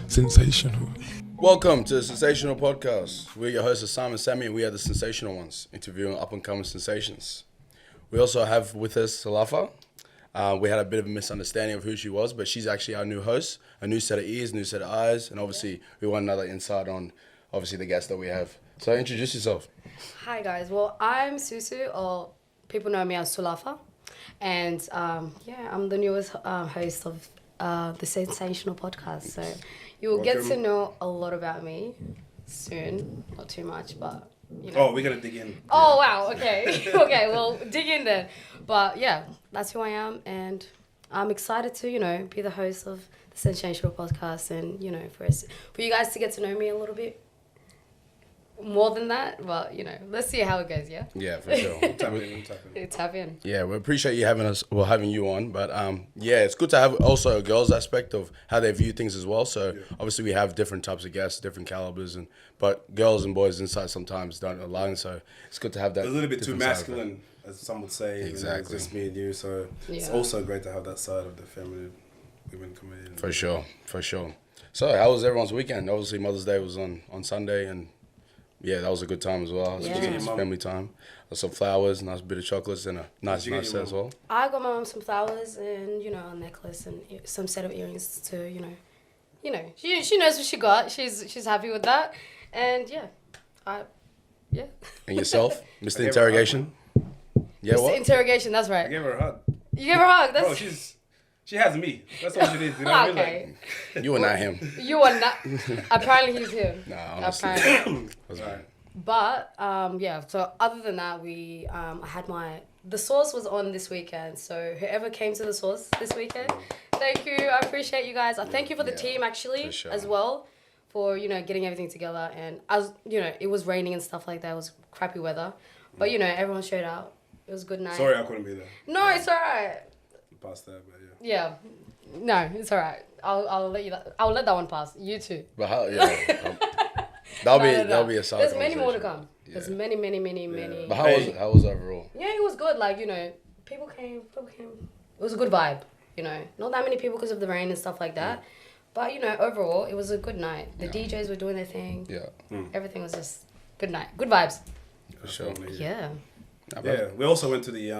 Sensational. Welcome to the Sensational Podcast. We're your hosts, Simon Sammy, and we are the Sensational ones, interviewing up-and-coming sensations. We also have with us Salafa. We had a bit of a misunderstanding of who she was, but she's actually our new host, a new set of ears, new set of eyes, and obviously we want another insight on, obviously, the guest that we have. So introduce yourself. Hi guys, well I'm Susu, or people know me as Sulafa, and I'm the newest host of the Sensational Podcast, so you will get to know a lot about me soon, not too much, but you know. Oh, we're gonna dig in. Oh wow, okay. Okay, well dig in then. But yeah, that's who I am, and I'm excited to, be the host of the Sensational Podcast, and for you guys to get to know me a little bit more than that. Well, let's see how it goes, yeah? Yeah, for sure. Tap in. Yeah, we appreciate you having you on, but it's good to have also a girls aspect of how they view things as well. So obviously we have different types of guests, different calibers, but girls and boys inside sometimes don't align. So it's good to have that. A little bit too masculine, as some would say. Exactly. It's just me and you. So it's also great to have that side of the feminine women coming in. For sure. So how was everyone's weekend? Obviously Mother's Day was on Sunday, and yeah, that was a good time as well. Yeah. It was family time. Some flowers, nice bit of chocolates, and a nice set as well. I got my mom some flowers and, a necklace and some set of earrings to, she knows what she got. She's happy with that. And yeah. And yourself, Mr. Interrogation? Yeah, Mr. what? Interrogation, that's right. I gave her a hug. You gave her a hug? That's... Bro, she has me. That's all she is. You know what I mean? Okay. You are not him. You are not. Apparently he's him. Nah, honestly. Apparently. That's right. But so other than that, I had the sauce was on this weekend. So whoever came to the sauce this weekend, thank you. I appreciate you guys. I thank you for the team actually as well, for getting everything together. And it was raining and stuff like that. It was crappy weather, but everyone showed out. It was a good night. Sorry I couldn't be there. No, it's alright. Past that, but yeah. No, it's alright. I'll let that one pass. You too. But how? Yeah. That'll be a solid. There's many more to come. Yeah. There's many. But how was it overall? Yeah, it was good. Like, people came. It was a good vibe, Not that many people because of the rain and stuff like that. But, overall, it was a good night. The DJs were doing their thing. Yeah. Everything was just good night. Good vibes. For sure. Yeah. Yeah, we also went to the,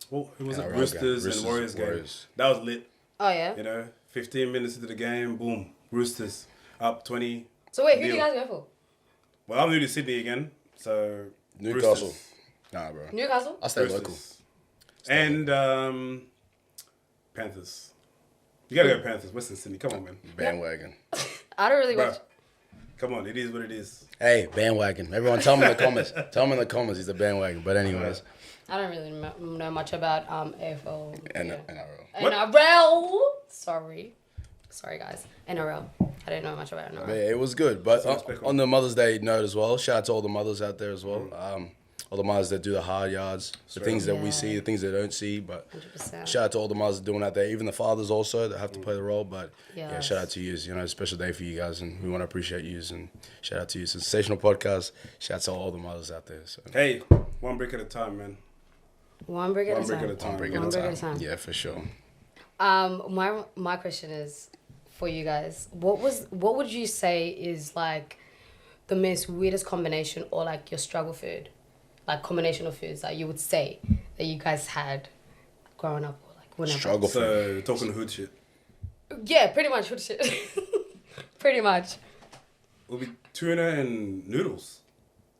what was it? Roosters and Warriors game. That was lit. Oh, yeah? 15 minutes into the game, boom, Roosters up 20. So wait, who do you guys go for? Well, I'm new to Sydney again, so Newcastle. Roosters. Nah, bro. Newcastle? I stay Roosters. local. And Panthers. You gotta go Panthers, Western Sydney. Come on, man. Bandwagon. I don't really Bro, watch. come on, it is what it is. Hey, bandwagon. Everyone tell me in the comments. Tell me in the comments he's a bandwagon. But anyways. I don't really know much about AFL. NRL. NRL. Sorry, guys. NRL. I didn't know much about NRL. Yeah, it was good. But on the Mother's Day note as well, shout out to all the mothers out there as well. All the mothers that do the hard yards, the things that we see, the things they don't see. But 100%. shout out to all the mothers doing out there, even the fathers also that have to play the role. But yeah, shout out to you. A special day for you guys, and we want to appreciate you. And shout out to you. Sensational Podcast. Shout out to all the mothers out there. So. Hey, one brick at a time, man. One brick at a time. Yeah, for sure. My question is for you guys. What would you say is like the most weirdest combination or like your struggle food? Like combination of foods that you would say that you guys had growing up or like whenever. Struggle food. So talking hood shit. Yeah, pretty much hood shit. Pretty much. It'll be tuna and noodles.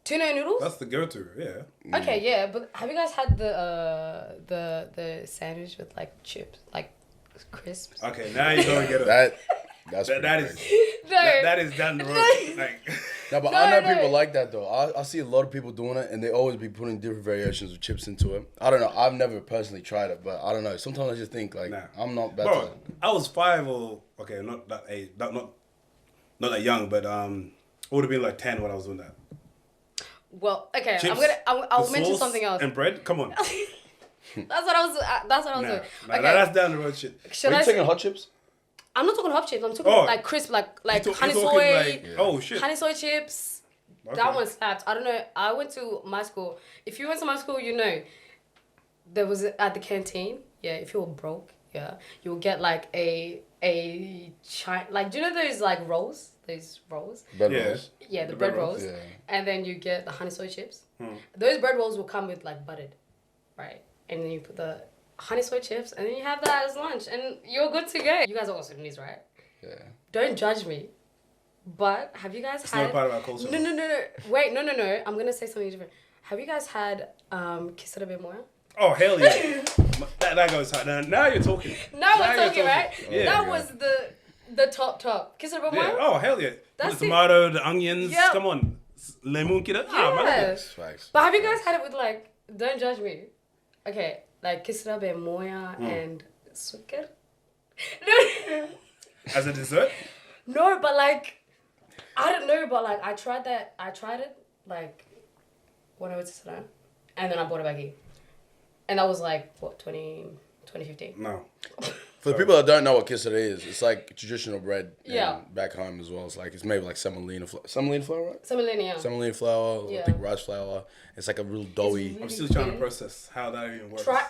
Tuna and noodles? That's the go-to, yeah. Okay, yeah, but have you guys had the sandwich with like chips, like crisps? Okay, now you're gonna get it. That is down the road. No, but I know people like that though. I see a lot of people doing it, and they always be putting different variations of chips into it. I don't know. I've never personally tried it, but I don't know. Sometimes I just think like I'm not better. Bro, I was 5 or not that age, not that young, but I would have been like 10 when I was doing that. Well, okay, Chips, I'll mention something else. And bread, come on. That's what I was doing. Okay. That's down the road shit. Are you taking hot chips? I'm not talking hot chips. I'm talking like crisp, like honey soy. Oh shit. Honey soy chips. Okay. That one slaps. I don't know. I went to my school. If you went to my school, there was at the canteen. Yeah, if you were broke, yeah, you'll get like a like, do you know those like rolls? Those rolls? Bread Yeah. rolls. Yeah, the bread rolls. Yeah. And then you get the honey soy chips. Those bread rolls will come with like buttered, right? And then you put the honey soy chips and then you have that as lunch and you're good to go. You guys are all Sudanese, right? Yeah. Don't judge me. But have you guys It's had... not part of our culture. No. Wait, no. I'm going to say something different. Have you guys had kisara bemoya? Oh, hell yeah. that goes hard. Now you're talking. Now we're talking, right? Yeah. That was the top. Kisara bemoya? Yeah. Oh, hell yeah. That's the tomato, the onions. Yep. Come on. Lemon kida. Yes. Facts. But have you guys had it with like... Don't judge me. Okay, like kisara bemoya and sukkar? No. As a dessert? No, but like... I don't know, but like I tried it like when I went to Sudan, and then I bought it back here, and that was like what 2015. No. For the people that don't know what kisara is, it's like traditional bread. Yeah. Back home as well. It's like it's made with like semolina flour, right? Semolina. Semolina flour, Yeah. I think rice flour. It's like a real doughy. I'm still trying to process how that even works. Try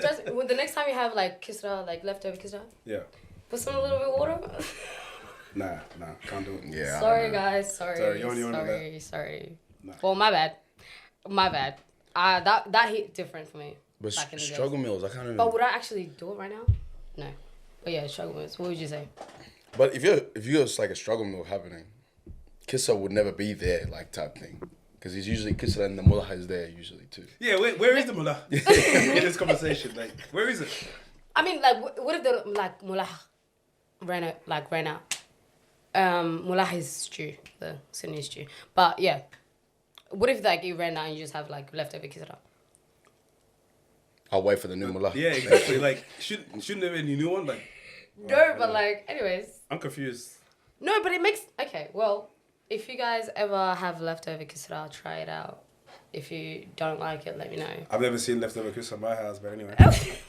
just the next time you have like kisra, like leftover kisra, Yeah. put some a little bit of water. Nah, can't do it. Yeah. I Sorry don't know. guys, Sorry, you only know sorry. Nah. Well, my bad. That hit different for me. But back in the struggle meals, I can't even. But would I actually do it right now? No. But yeah, struggle meals. What would you say? But if it's like a struggle meal happening, kissa would never be there, like type thing. Because he's usually kissa and the mullah is there usually too. Yeah, where is the mullah in this conversation? Like, where is it? I mean, like, what if the like mullah ran out? Mullah is stew, the Sunni stew. But yeah, what if like you ran out and you just have like leftover kisra? I'll wait for the new mullah. Yeah, exactly. Like, shouldn't there be any new one? Like, No, but like, anyways. I'm confused. No, but it makes... Okay, well, if you guys ever have leftover kisra, try it out. If you don't like it, let me know. I've never seen leftover kiss at my house, but anyway.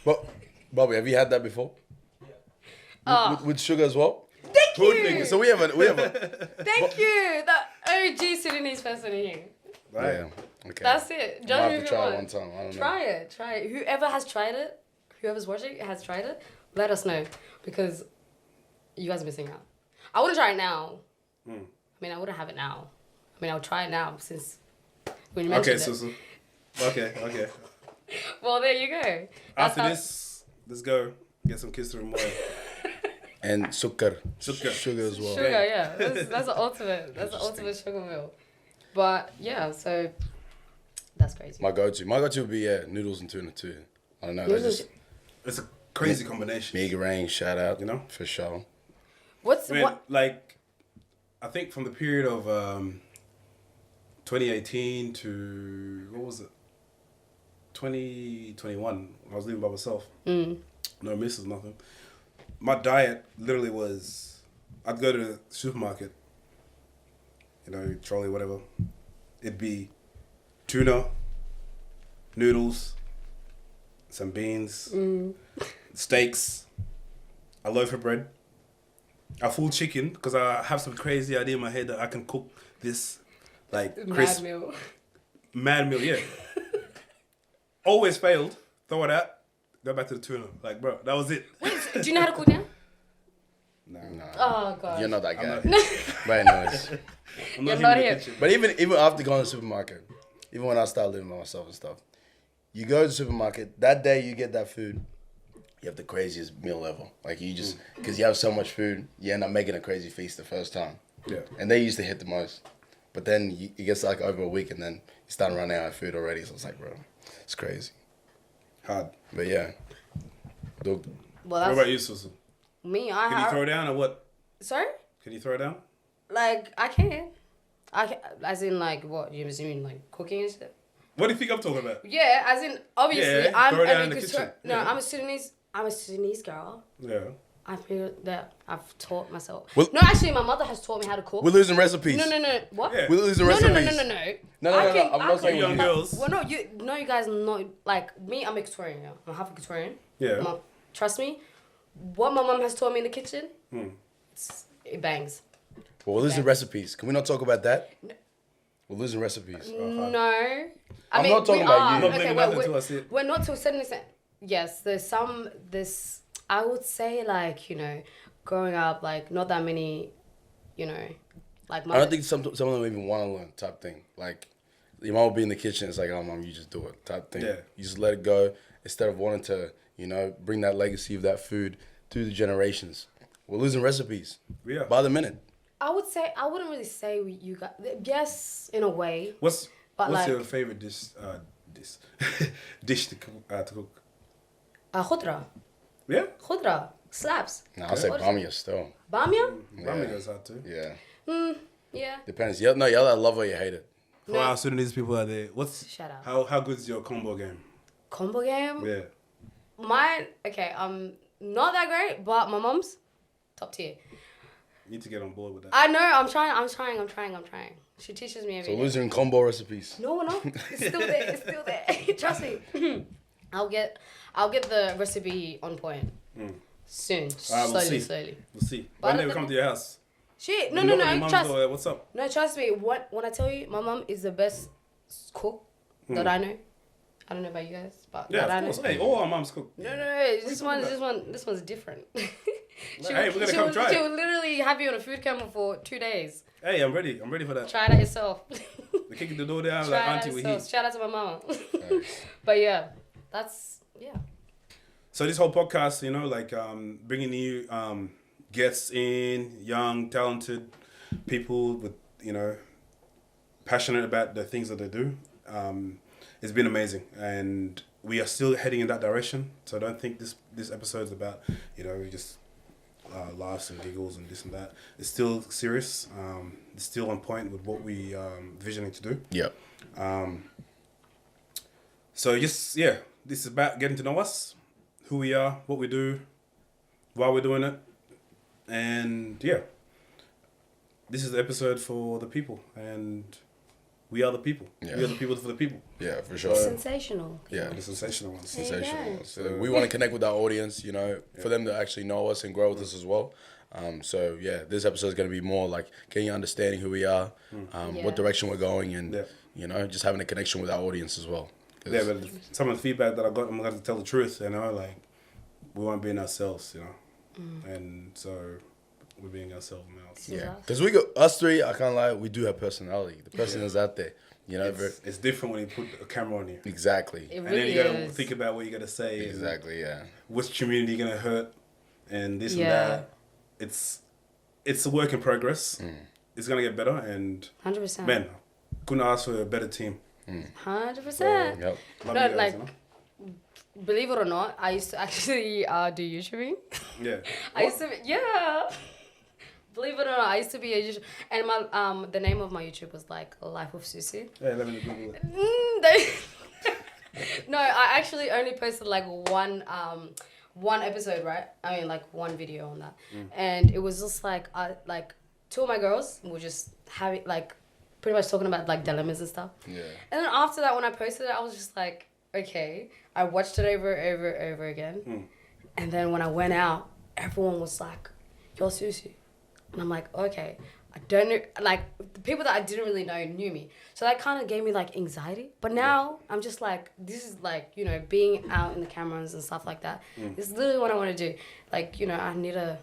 But Bobby, have you had that before? Oh. With sugar as well? Thank Good you! nigga. So we have a Thank you! The OG Sudanese person here. Right. Yeah. Okay. That's it. I Judge might me have if to you try it want. one time. I don't know. Try it. Whoever has tried it, whoever's watching has tried it, let us know. Because you guys are missing out. I wouldn't try it now. I mean, I wouldn't have it now. I mean, I'll try it now since when you mentioned Okay, it. Susu. Okay. Well, there you go. After this, let's go get some kiss and more. And sukkar. Sukkar. Sugar as well. Sugar, yeah. That's the ultimate. That's the ultimate sugar meal. But yeah, so that's crazy. My go-to would be noodles and tuna too. I don't know. Noodles- It's a crazy combination. Big rain, shout out. You know? For sure. What's I mean, what? like, I think from the period of 2018 to, what was it? 2021, I was living by myself. No misses, nothing. My diet literally was, I'd go to the supermarket, trolley, whatever. It'd be tuna, noodles, some beans, steaks, a loaf of bread, a full chicken, because I have some crazy idea in my head that I can cook this, like, crisp. Mad meal, yeah. Always failed. Throw it out. Go back to the tuna. Like, bro, that was it. Wait, do you know how to cook now? Nah. Oh god. You're not that guy. not- But anyways. I'm You're not not in the here. kitchen. But even after going to the supermarket, even when I started living by myself and stuff, you go to the supermarket, that day you get that food, you have the craziest meal ever. Like you just, because you have so much food, you end up making a crazy feast the first time. Yeah. And they used to hit the most. But then it gets like over a week and then you start running out of food already. So it's like, bro, it's crazy. Hard. But yeah. Well, What that's about you, Susu? me. Can you throw down or what? Sorry? Can you throw down? Like I can. As in like what? You mean like cooking and stuff? What do you think I'm talking about? Yeah, as in obviously Yeah, I'm throw down an in the Equator- kitchen. No, Yeah. I'm a Sudanese girl. Yeah. I feel that I've taught myself. Well- No, actually, my mother has taught me how to cook. We're losing recipes. No. What? Yeah. We're losing No, recipes. no. No, I'm not saying young you. girls. Well, no, you guys know, like me, I'm Victorian. Yeah? I'm half Victorian. Yeah. Trust me, what my mom has taught me in the kitchen, Hmm. it bangs. Well, we're losing recipes. Can we not talk about that? We're losing recipes. No. I'm mean, not talking we about are. you. I'm not blaming well, nothing till I see it. We're not to a certain extent. Yes, there's I would say like, growing up, like not that many, like I don't think some of them even want to learn type thing. Like, your mom will be in the kitchen. It's like, oh, mom, you just do it type thing. Yeah. You just let it go instead of wanting to, bring that legacy of that food through the generations. We're losing recipes by the minute. I wouldn't really say you got, yes, in a way. What's like, your favorite dish to cook? Khudra. Yeah? Khudra. Slaps. No, I'll say bamia still. Bamia? Bamia goes hard too. Yeah. Yeah. Depends. You either love or you hate it. For our Sudanese people out there, Shout out. how good is your combo game? Combo game? Yeah. Mine, okay, not that great, but my mom's top tier. You need to get on board with that. I know, I'm trying. She teaches me every So day. losing combo recipes. No. It's still there. Trust me. I'll get the recipe on point soon. Slowly. We'll see. But One day we come to your house. Shit, no. Trust. What's up? No, trust me. When I tell you, my mom is the best cook that I know. I don't know about you guys, but Yeah, that of I course. know. Hey, all our moms cook. No. This one's different. Hey, we're gonna come try She it. will literally have you on a food camera for 2 days. Hey, I'm ready. I'm ready for that. Try it out yourself. We're kicking the door down Try like it out auntie with yourself. heat. Shout out to my mama. Nice. But yeah, yeah. So this whole podcast, bringing you guests in, young, talented people with, passionate about the things that they do. It's been amazing, and we are still heading in that direction. So I don't think this episode is about, just laughs and giggles and this and that. It's still serious. It's still on point with what we visioning to do. Yep. So this is about getting to know us, who we are, what we do, why we're doing it, and this is the episode for the people, and we are the people. Yeah. We are the people for the people. Yeah, for sure. Sensational. Yeah. The sensational ones. Sensational. So we want to connect with our audience, for them to actually know us and grow with us as well. This episode is going to be more like getting understanding who we are, what direction we're going, and just having a connection with our audience as well. Yeah, but some of the feedback that I got, I'm going to tell the truth, we weren't being ourselves, and so we're being ourselves now. Yeah, because us three, I can't lie, we do have personality. The person is out there, It's different when you put a camera on you. Exactly. It And really then you got to is. think about what you got to say. Exactly, yeah. Which community you're going to hurt and this and that. It's a work in progress. It's going to get better, and 100%. man, couldn't ask for a better team. 100%. Yep. Love No, you guys, like, believe it or not, I used to actually do YouTubing. Yeah. I used to, Believe it or not, I used to be a YouTuber, and my the name of my YouTube was like Life with Susu. Yeah, let me Google it. No, I actually only posted like one episode, right? I mean, like one video on that, and it was just like two of my girls were just having like pretty much talking about like dilemmas and stuff. Yeah. And then after that, when I posted it, I was just like, okay. I watched it over again, and then when I went out, everyone was like, "You're Susu," and I'm like, okay. I don't know, like, the people that I didn't really know knew me. So that kind of gave me, like, anxiety. But now, I'm just like, this is, like, being out in the cameras and stuff like that. This is literally what I want to do. Like, I need to...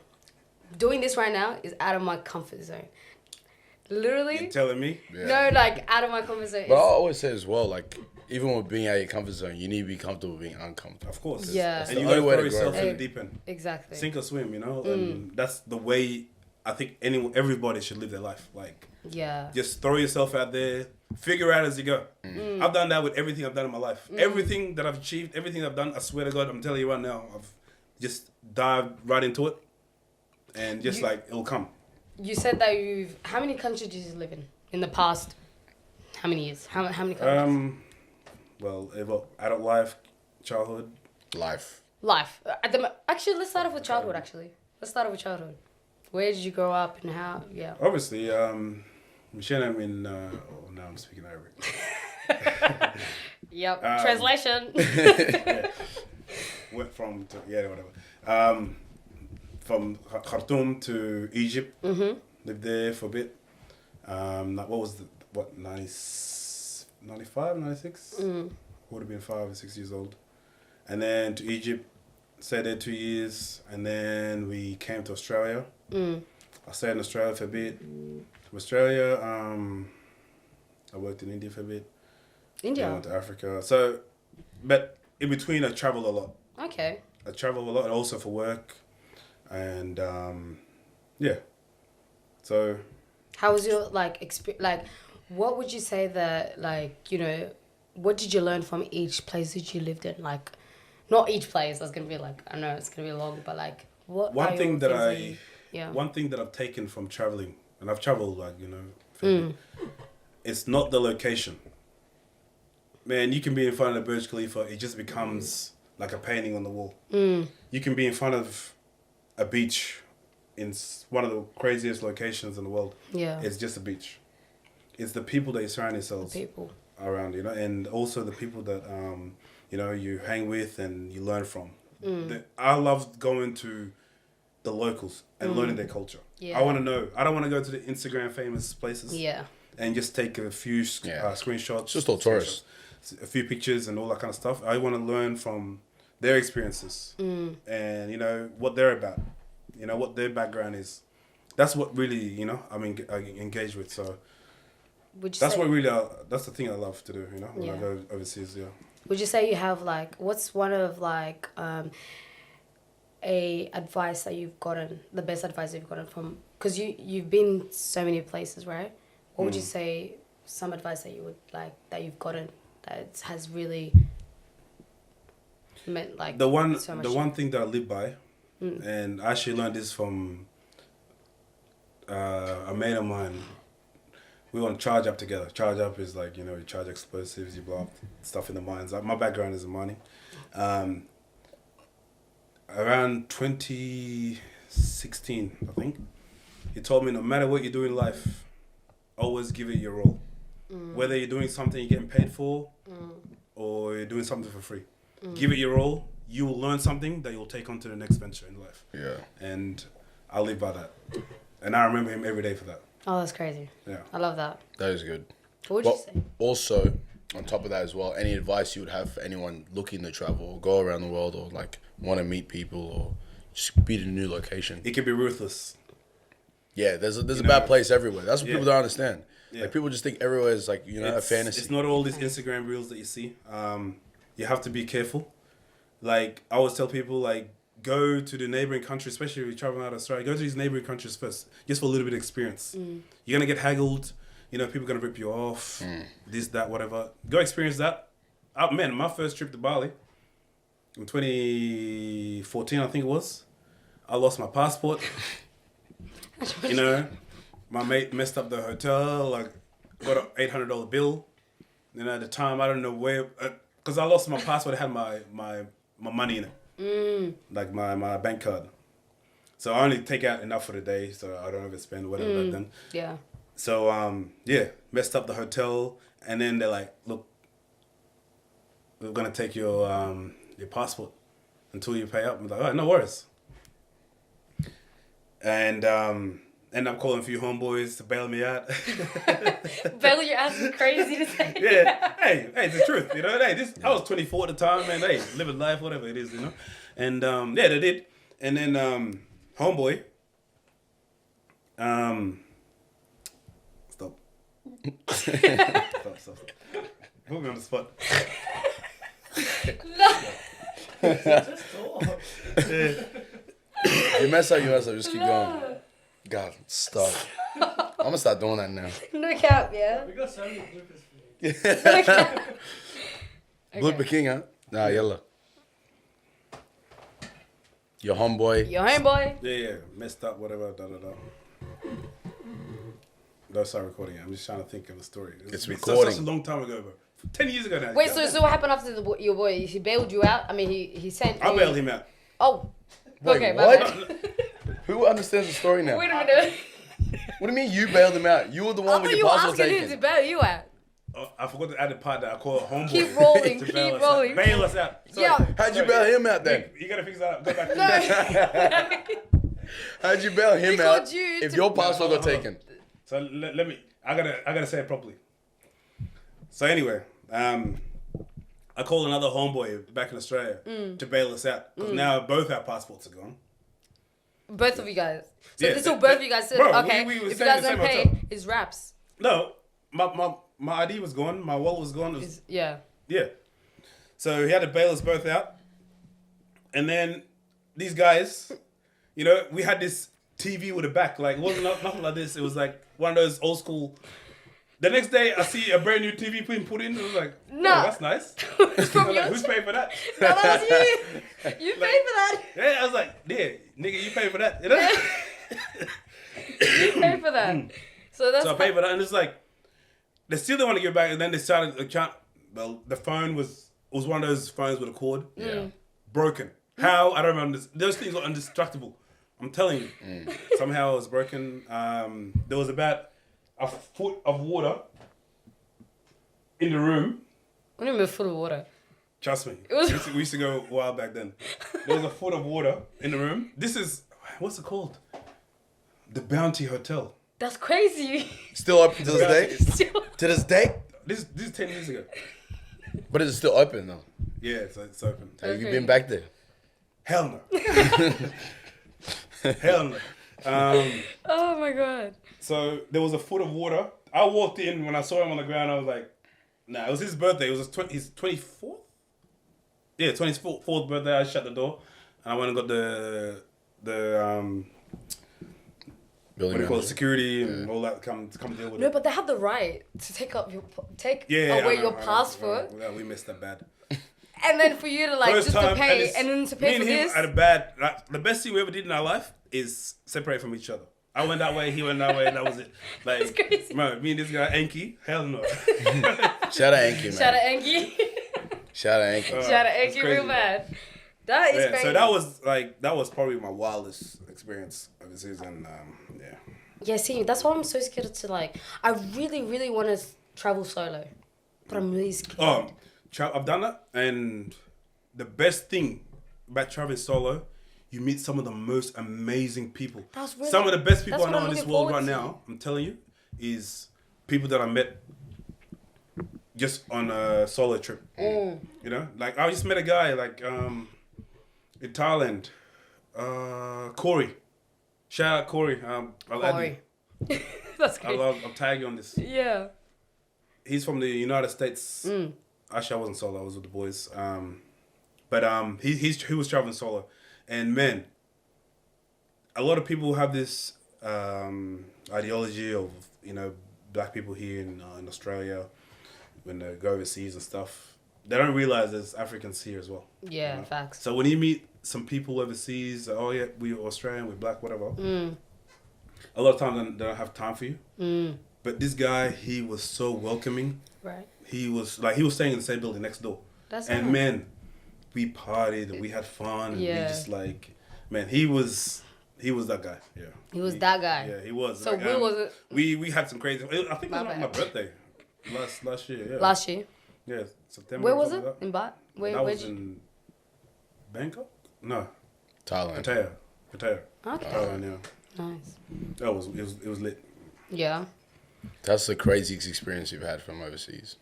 Doing this right now is out of my comfort zone. Literally. You're telling me? Yeah. No, like, out of my comfort zone. But I always say as well, like, even with being out of your comfort zone, you need to be comfortable being uncomfortable. Of course. Yeah. And the you got to only way throw to grow. yourself in the deep end. Exactly. Sink or swim, and that's the way I think everybody should live their life. Like, Yeah. just throw yourself out there, figure out as you go. I've done that with everything I've done in my life. Everything that I've achieved, everything I've done, I swear to God, I'm telling you right now, I've just dived right into it, and just it'll come. You said that how many countries did you live in the past? How many years? How many countries? Well, adult life, childhood. Life. Actually, let's start off with childhood, Where did you grow up and how? Yeah. Obviously, Michelle, I'm in, now I'm speaking Arabic. Yep. Translation. Went from, whatever. From Khartoum to Egypt. Lived there for a bit. What was 95, 96? Would have been 5 or 6 years old. And then to Egypt, Stayed there 2 years, and then we came to Australia. I stayed in Australia for a bit. From Australia, I worked in India for a bit. India? I went to Africa. So, but in between, I traveled a lot. Okay. I travel a lot, and also for work, and yeah. So, how was your what would you say that what did you learn from each place that you lived in? Like, not each place. I was gonna be like, I know it's gonna be long, but like, what? One thing that One thing that I've taken from traveling, and I've traveled for a bit, it's not the location. Man, you can be in front of the Burj Khalifa, it just becomes like a painting on the wall. You can be in front of a beach in one of the craziest locations in the world. Yeah. It's just a beach. It's the people that you surround yourselves around, and also the people that, you hang with and you learn from. I love going to the locals and learning their culture. Yeah. I want to know. I don't want to go to the Instagram famous places. Yeah. And just take a few screenshots. It's just all tourists. A few pictures and all that kind of stuff. I want to learn from their experiences and what they're about, what their background is. That's what really I engage with. So that's the thing I love to do. When I go overseas. Yeah. Would you say you have what's one of a advice that you've gotten, the best advice you've gotten from, because you've been so many places, right? What would you say some advice that you would that you've gotten that has really meant the one so much the one thing that I live by, and I actually learned this from a mate of mine. We were on Charge Up together. Charge Up is you charge explosives, you blow up stuff in the mines. My background is in mining. Around 2016, I think, he told me no matter what you do in life, always give it your all. Whether you're doing something you're getting paid for or you're doing something for free. Give it your all. You will learn something that you'll take on to the next venture in life. Yeah. And I live by that. And I remember him every day for that. Oh, that's crazy. Yeah. I love that. That is good. What would you say? Also, on top of that as well, any advice you would have for anyone looking to travel or go around the world or want to meet people or just be in a new location? It can be ruthless. Yeah, there's a bad place everywhere. That's what people don't understand. Yeah. People just think everywhere is a fantasy. It's not all these Instagram reels that you see. You have to be careful. I always tell people, go to the neighboring countries, especially if you're traveling out of Australia, go to these neighboring countries first, just for a little bit of experience. You're going to get haggled. People are going to rip you off, this, that, whatever. Go experience that. My first trip to Bali in 2014, I think it was, I lost my passport. My mate messed up the hotel, got an $800 bill. At the time, I don't know where, because I lost my passport, it had my money in it. My bank card. So I only take out enough for the day, so I don't overspend whatever back then. Yeah. So, messed up the hotel, and then they're like, look, we're going to take your passport until you pay up. I'm like, all right, no worries. And end up calling a few homeboys to bail me out. Bail you out is crazy to say. Yeah, hey, it's the truth, I was 24 at the time, man, living life, whatever it is, And, they did. And then, homeboy, Stop. Stop. Put me on the spot. No. Just talk. You mess up, just keep going. God, stop. I'm gonna start doing that now. No cap, yeah? We got so many bloopers for you. No cap. Blooper King, huh? Nah, yellow. Your homeboy. Yeah, messed up, whatever, Don't start recording it. I'm just trying to think of the story. It's recording. Such a long time ago, bro. 10 years ago now. Wait, so what happened after your boy? He bailed you out? I mean, he sent I bailed him out. Oh. Wait, okay, what? bad. Who understands the story now? Wait a minute. What do you mean you bailed him out? You were the one with your passport taken. I thought you were asking him to bail you out. Oh, I forgot to add the part that I call homeboy. Keep rolling, to keep bail us rolling. out. Bail us out. Sorry. Yeah. How'd you bail him out then? You gotta fix that up. Go back to No. How'd you bail him out called you if to- your passport got taken? So let me. I gotta say it properly. So anyway, I called another homeboy back in Australia to bail us out. Because now both our passports are gone. Both of you guys. So Yeah, this will both of you guys. So, bro, okay, we were if you staying in guys the don't same pay, hotel. it's raps. No, my ID was gone. My wallet was gone. It was, Yeah. yeah. So he had to bail us both out. And then these guys, you know, we had this TV with a back. Like, it wasn't nothing like this. It was like one of those old school. The next day, I see a brand new TV being put in. I was like, No. oh, that's nice. It's from I'm your like, who's paying for that? No, that was you. You paid for that. Yeah, I was like, yeah, nigga, you pay for that. You know? You paid for that. So that's. So I paid for that, and it's like, they still didn't want to give it back, and then they started, well, the phone was one of those phones with a cord. Yeah. Broken. How? I don't remember. Those things are indestructible. I'm telling you. Somehow it was broken. There was about a foot of water in the room. What do you mean full of water? Trust me. It was- We used to go a while back then. There was a foot of water in the room. This is, what's it called? The Bounty Hotel. That's crazy. Still open to this day? Still- To this day? This is 10 years ago. But it's still open though. Yeah, it's open. Have you Okay. been back there? Hell no. Hell no. Oh my god. So there was a foot of water. I walked in, when I saw him on the ground, I was like, nah, it was his birthday. It was his 24th? Yeah, 24th birthday. I shut the door and I went and got the what do you call it, security and all that come deal with No, it. but they have the right to take Yeah, away I know, your I know. passport, Yeah, we missed that bad. and then for you to like First just to time, pay it's- and then to me pay and for him this. had a bad, like, the best thing we ever did in our life is separate from each other. I went that way, he went that way, and that was it. Like, That's crazy. Man, me and this guy, Enki, hell no. Shout out Anki, man. Shout out Angie. Shout out Anki. Shout out That's Angie crazy. real bad. That is Yeah, crazy. so that was probably my wildest experience overseas, and yeah. Yeah, see, that's why I'm so scared to like. I really, really want to travel solo, but I'm really scared. I've done that, and the best thing about traveling solo, you meet some of the most amazing people. That's really- Some of the best people that's I what know I'm in this looking world right forward to. now, I'm telling you, is people that I met just on a solo trip. You know, like I just met a guy like in Thailand, Corey. Shout out Corey. I'll add you. Corey. That's great. I'll tag you on this. Yeah. He's from the United States. Actually, I wasn't solo. I was with the boys. But he was traveling solo, and man, a lot of people have this ideology of, you know, black people here in Australia when they go overseas and stuff. They don't realize there's Africans here as well. Yeah, you know? facts. So when you meet some people overseas, oh yeah, we're Australian, we're black, whatever. A lot of times they don't have time for you. But this guy, he was so welcoming. Right. He was staying in the same building next door. That's and nice. man, we partied and we had fun and we Yeah. just like, man, he was that guy. Yeah. He was that guy. Yeah, he was. So like, when was it? We had some crazy. I think it My was like my bad. birthday, last year. Yeah. Last year. Yeah, September. Where or was something it? like that. In Bat? Where? That Where'd was you? in Bangkok. No, Thailand. Pattaya. Okay. Thailand. Yeah. Nice. That was it was lit. Yeah. That's the craziest experience you've had from overseas.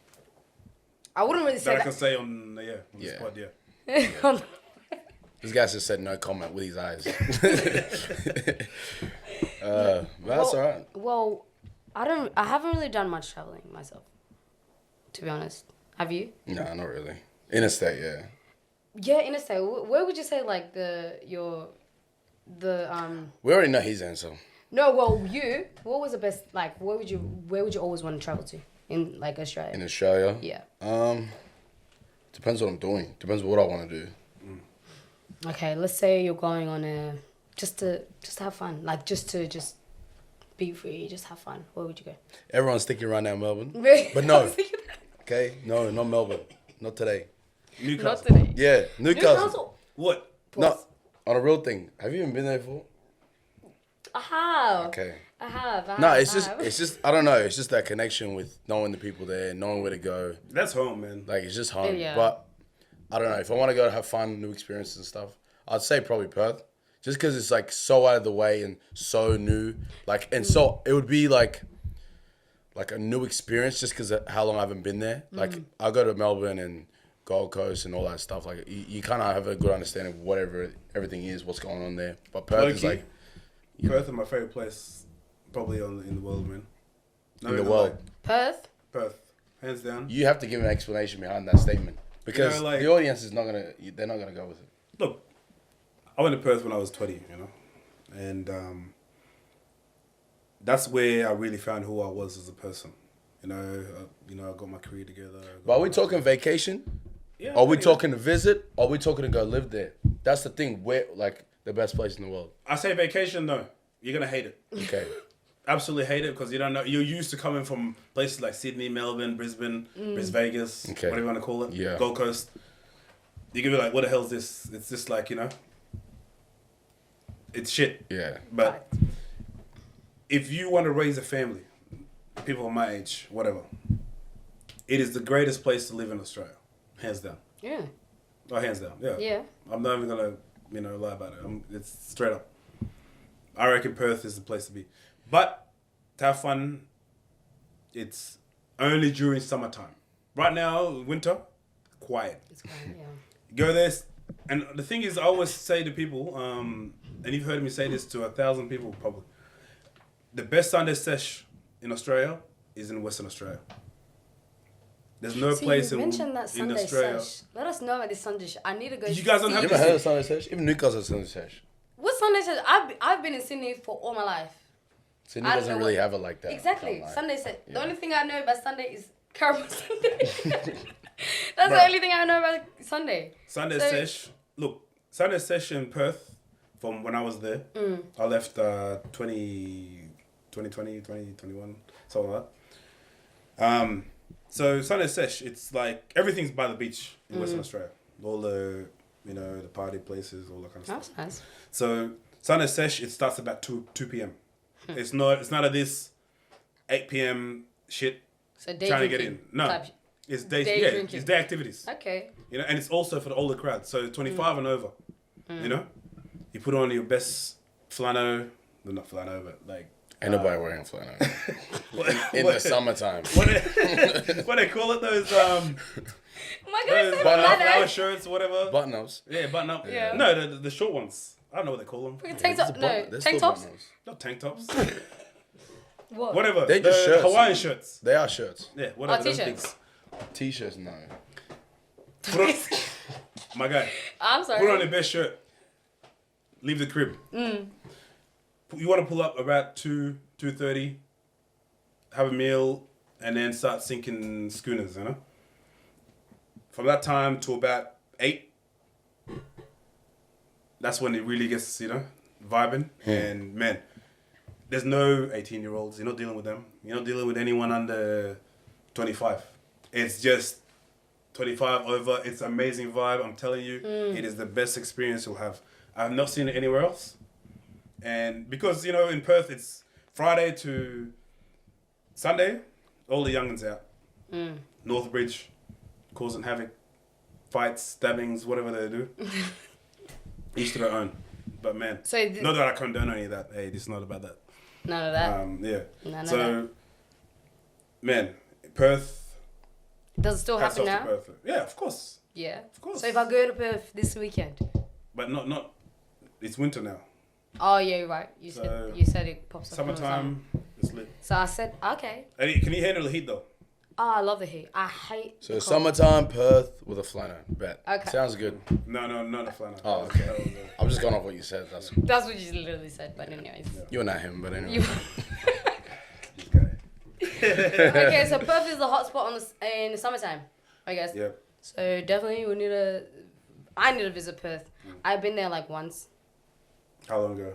I wouldn't really say That I can that. say on this Yeah. pod. Yeah. This guy just said no comment with his eyes. But that's alright. Well, I haven't really done much traveling myself. To be honest. Have you? No, not really. Interstate, yeah. Yeah, interstate. Where would you say like We already know his answer. No, well, you. What was the best? Like, where would you always want to travel to in like Australia? In Australia? Yeah. Depends what I'm doing. Depends what I want to do. Okay, let's say you're going on a just to have fun, like just be free, just have fun. Where would you go? Everyone's thinking right now Melbourne. Really? But I no. was thinking that. Okay? No, not Melbourne. Not today. Newcastle. Not today. Yeah, Newcastle. Newcastle. What? No, on a real thing. Have you even been there before? I have. Okay. I have. No, it's just, I don't know. It's just that connection with knowing the people there, knowing where to go. That's home, man. Like, it's just home. Yeah. But, I don't know. If I want to go have fun, new experiences and stuff, I'd say probably Perth. Just because it's, like, so out of the way and so new. Like, and so it would be, like a new experience just because of how long I haven't been there. Like, I go to Melbourne and Gold Coast and all that stuff. Like you kind of have a good understanding of whatever everything is, what's going on there. But Perth is like Perth is my favorite place, probably in the world, man. in the world. Perth? Perth, hands down. You have to give an explanation behind that statement because like, the audience is not gonna. They're not gonna go with it. Look, I went to Perth when I was 20, and that's where I really found who I was as a person. I got my career together. But are we talking vacation? Yeah. Are we talking to visit? Or are we talking to go live there? That's the thing. Where like the best place in the world. I say vacation, no. You're gonna hate it. Okay. Absolutely hate it because you don't know. You're used to coming from places like Sydney, Melbourne, Brisbane, Vegas, whatever you want to call it. Yeah. Gold Coast. You're gonna be like, what the hell is this? It's just like, it's shit. Yeah. But if you want to raise a family, people of my age, whatever, it is the greatest place to live in Australia, hands down. Yeah. Oh, hands down, yeah. Yeah. I'm not even gonna, lie about it. It's straight up. I reckon Perth is the place to be, but to have fun, it's only during summertime. Right now, winter, quiet. It's fine, yeah. Go there, and the thing is, I always say to people, and you've heard me say this to 1,000 people probably. The best Sunday sesh in Australia is in Western Australia. There's no place you in mentioned that in Sunday Australia. sesh. Let us know about this Sunday sesh. I need to go. You guys don't see have You to ever heard of Sunday Sesh? Even Newcastle has Sunday Sesh. What Sunday sesh? I've been in Sydney for all my life. Sydney I don't doesn't know really what- have it like that. Exactly. Can't lie. Sunday sesh. Yeah. The only thing I know about Sunday is caramel Sunday. That's the Bruh. only thing I know about Sunday. Sunday So- sesh. Look, Sunday sesh in Perth. From when I was there, I left 2020, 2021, something like that. So Sunday sesh, it's like everything's by the beach in Western Australia. All the the party places, all that kind of That's stuff. nice. So Sunday sesh, it starts about 2 p.m. It's not of this 8 p.m. shit So day trying to get drinking in. No, type- it's day drinking. it's day activities. Okay. And it's also for the older crowd. So 25 and over. You put on your best flannel, well, not flannel, but like Ain't nobody wearing flannel in what- the summertime. what they call it, those Am I gonna those say flower banana? shirts, whatever. Button ups. Yeah, button up. Yeah. No, the short ones. I don't know what they call them. Tank top? No, tank tops? Not tank tops. What? Whatever. They just the shirts. Hawaiian shirts. They are shirts. Yeah, whatever. those t-shirts. things. T-shirts, no. Put on, my guy. I'm sorry. Put on your best shirt. Leave the crib. You want to pull up about 2:30, have a meal, and then start sinking schooners, From that time to about 8, that's when it really gets, vibing. And man, there's no 18-year-olds. You're not dealing with them. You're not dealing with anyone under 25. It's just 25 over. It's an amazing vibe. I'm telling you, it is the best experience you'll have. I've not seen it anywhere else. And because, in Perth, it's Friday to Sunday, all the youngins out. Northbridge, causing havoc, fights, stabbings, whatever they do. Each to their own. But man, So not that I condone any of that. Hey, this is not about that. none of that. Yeah. None of So, man, Perth. Does it still Hats happen off to now? Perth. Yeah, of course. Yeah. Of course. So if I go to Perth this weekend. But not. It's winter now. Oh yeah, you're right. You said it pops up. all the time. Summertime, it's lit. So I said okay. And can you handle the heat though? Oh, I love the heat. I hate. So the cold. summertime, Perth with a flannel. Bet. Okay. Sounds good. No, not a flannel. Oh, okay. I'm just going off what you said. That's That's what you literally said. But anyways. you're not him, but anyway. You. This guy. Okay, so Perth is the hot spot in the summertime, I guess. Yep. So definitely I need to visit Perth. I've been there like once. How long ago?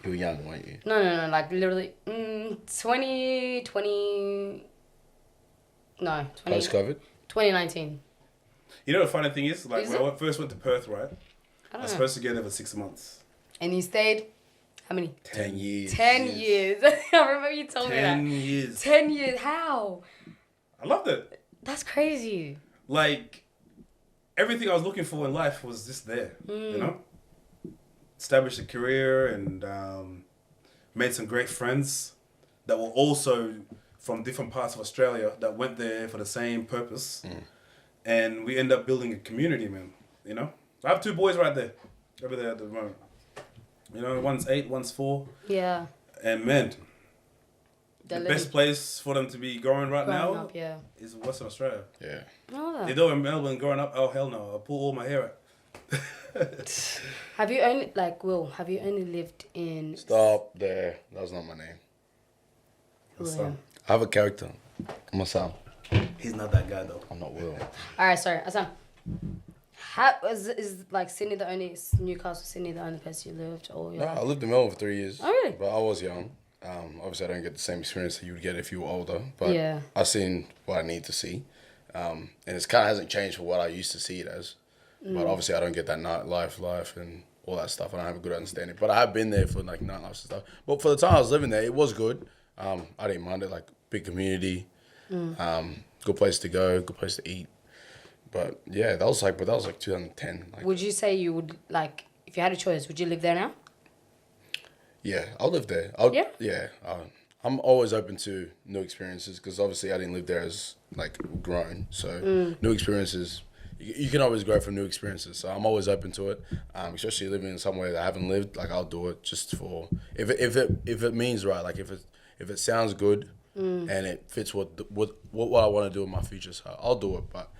You were young, weren't you? No, like literally 2020. No, 20, Post COVID. 2019. You know the funny thing is, like Is when it? I first went to Perth, right? I I don't was know. supposed to get there for 6 months. And you stayed, how many? 10 years. 10 years. I remember you told me 10 that. years. 10 years. How? I loved it. That's crazy. Like, everything I was looking for in life was just there, Mm. Established a career and made some great friends that were also from different parts of Australia that went there for the same purpose. and we end up building a community, man. You know, I have 2 boys right there, over there at the moment. You know, one's 8, one's 4, Yeah. and man, They're the best place for them to be growing right growing now up, yeah. is Western Australia. Yeah. Oh. They do in Melbourne growing up. Oh hell no! I'll pull all my hair out. Have you only have you only lived in Stop there. That's not my name. What's Will? up? I have a character. I'm a Sam. He's not that guy though. I'm not Will. Alright, sorry, Assam. How is like Sydney the only Newcastle, Sydney the only place you lived, or No, I lived in Melbourne for 3 years. Oh, really? But I was young. Obviously, I don't get the same experience that you would get if you were older. But Yeah. I've seen what I need to see. And it kind of hasn't changed for what I used to see it as. But obviously, I don't get that nightlife and all that stuff. I don't have a good understanding. But I have been there for like nightlife and stuff. But for the time I was living there, it was good. I didn't mind it. Like, big community. Good place to go. Good place to eat. But yeah, that was like 2010. Like, would you say you would like if you had a choice, would you live there now? yeah, I'll live there. Yeah? Yeah. I'm always open to new experiences because obviously I didn't live there as like grown. So new experiences, you can always grow from new experiences. So I'm always open to it, especially living in somewhere that I haven't lived. Like I'll do it just for if it means right. Like if it sounds good and it fits what I want to do in my future. So I'll do it. But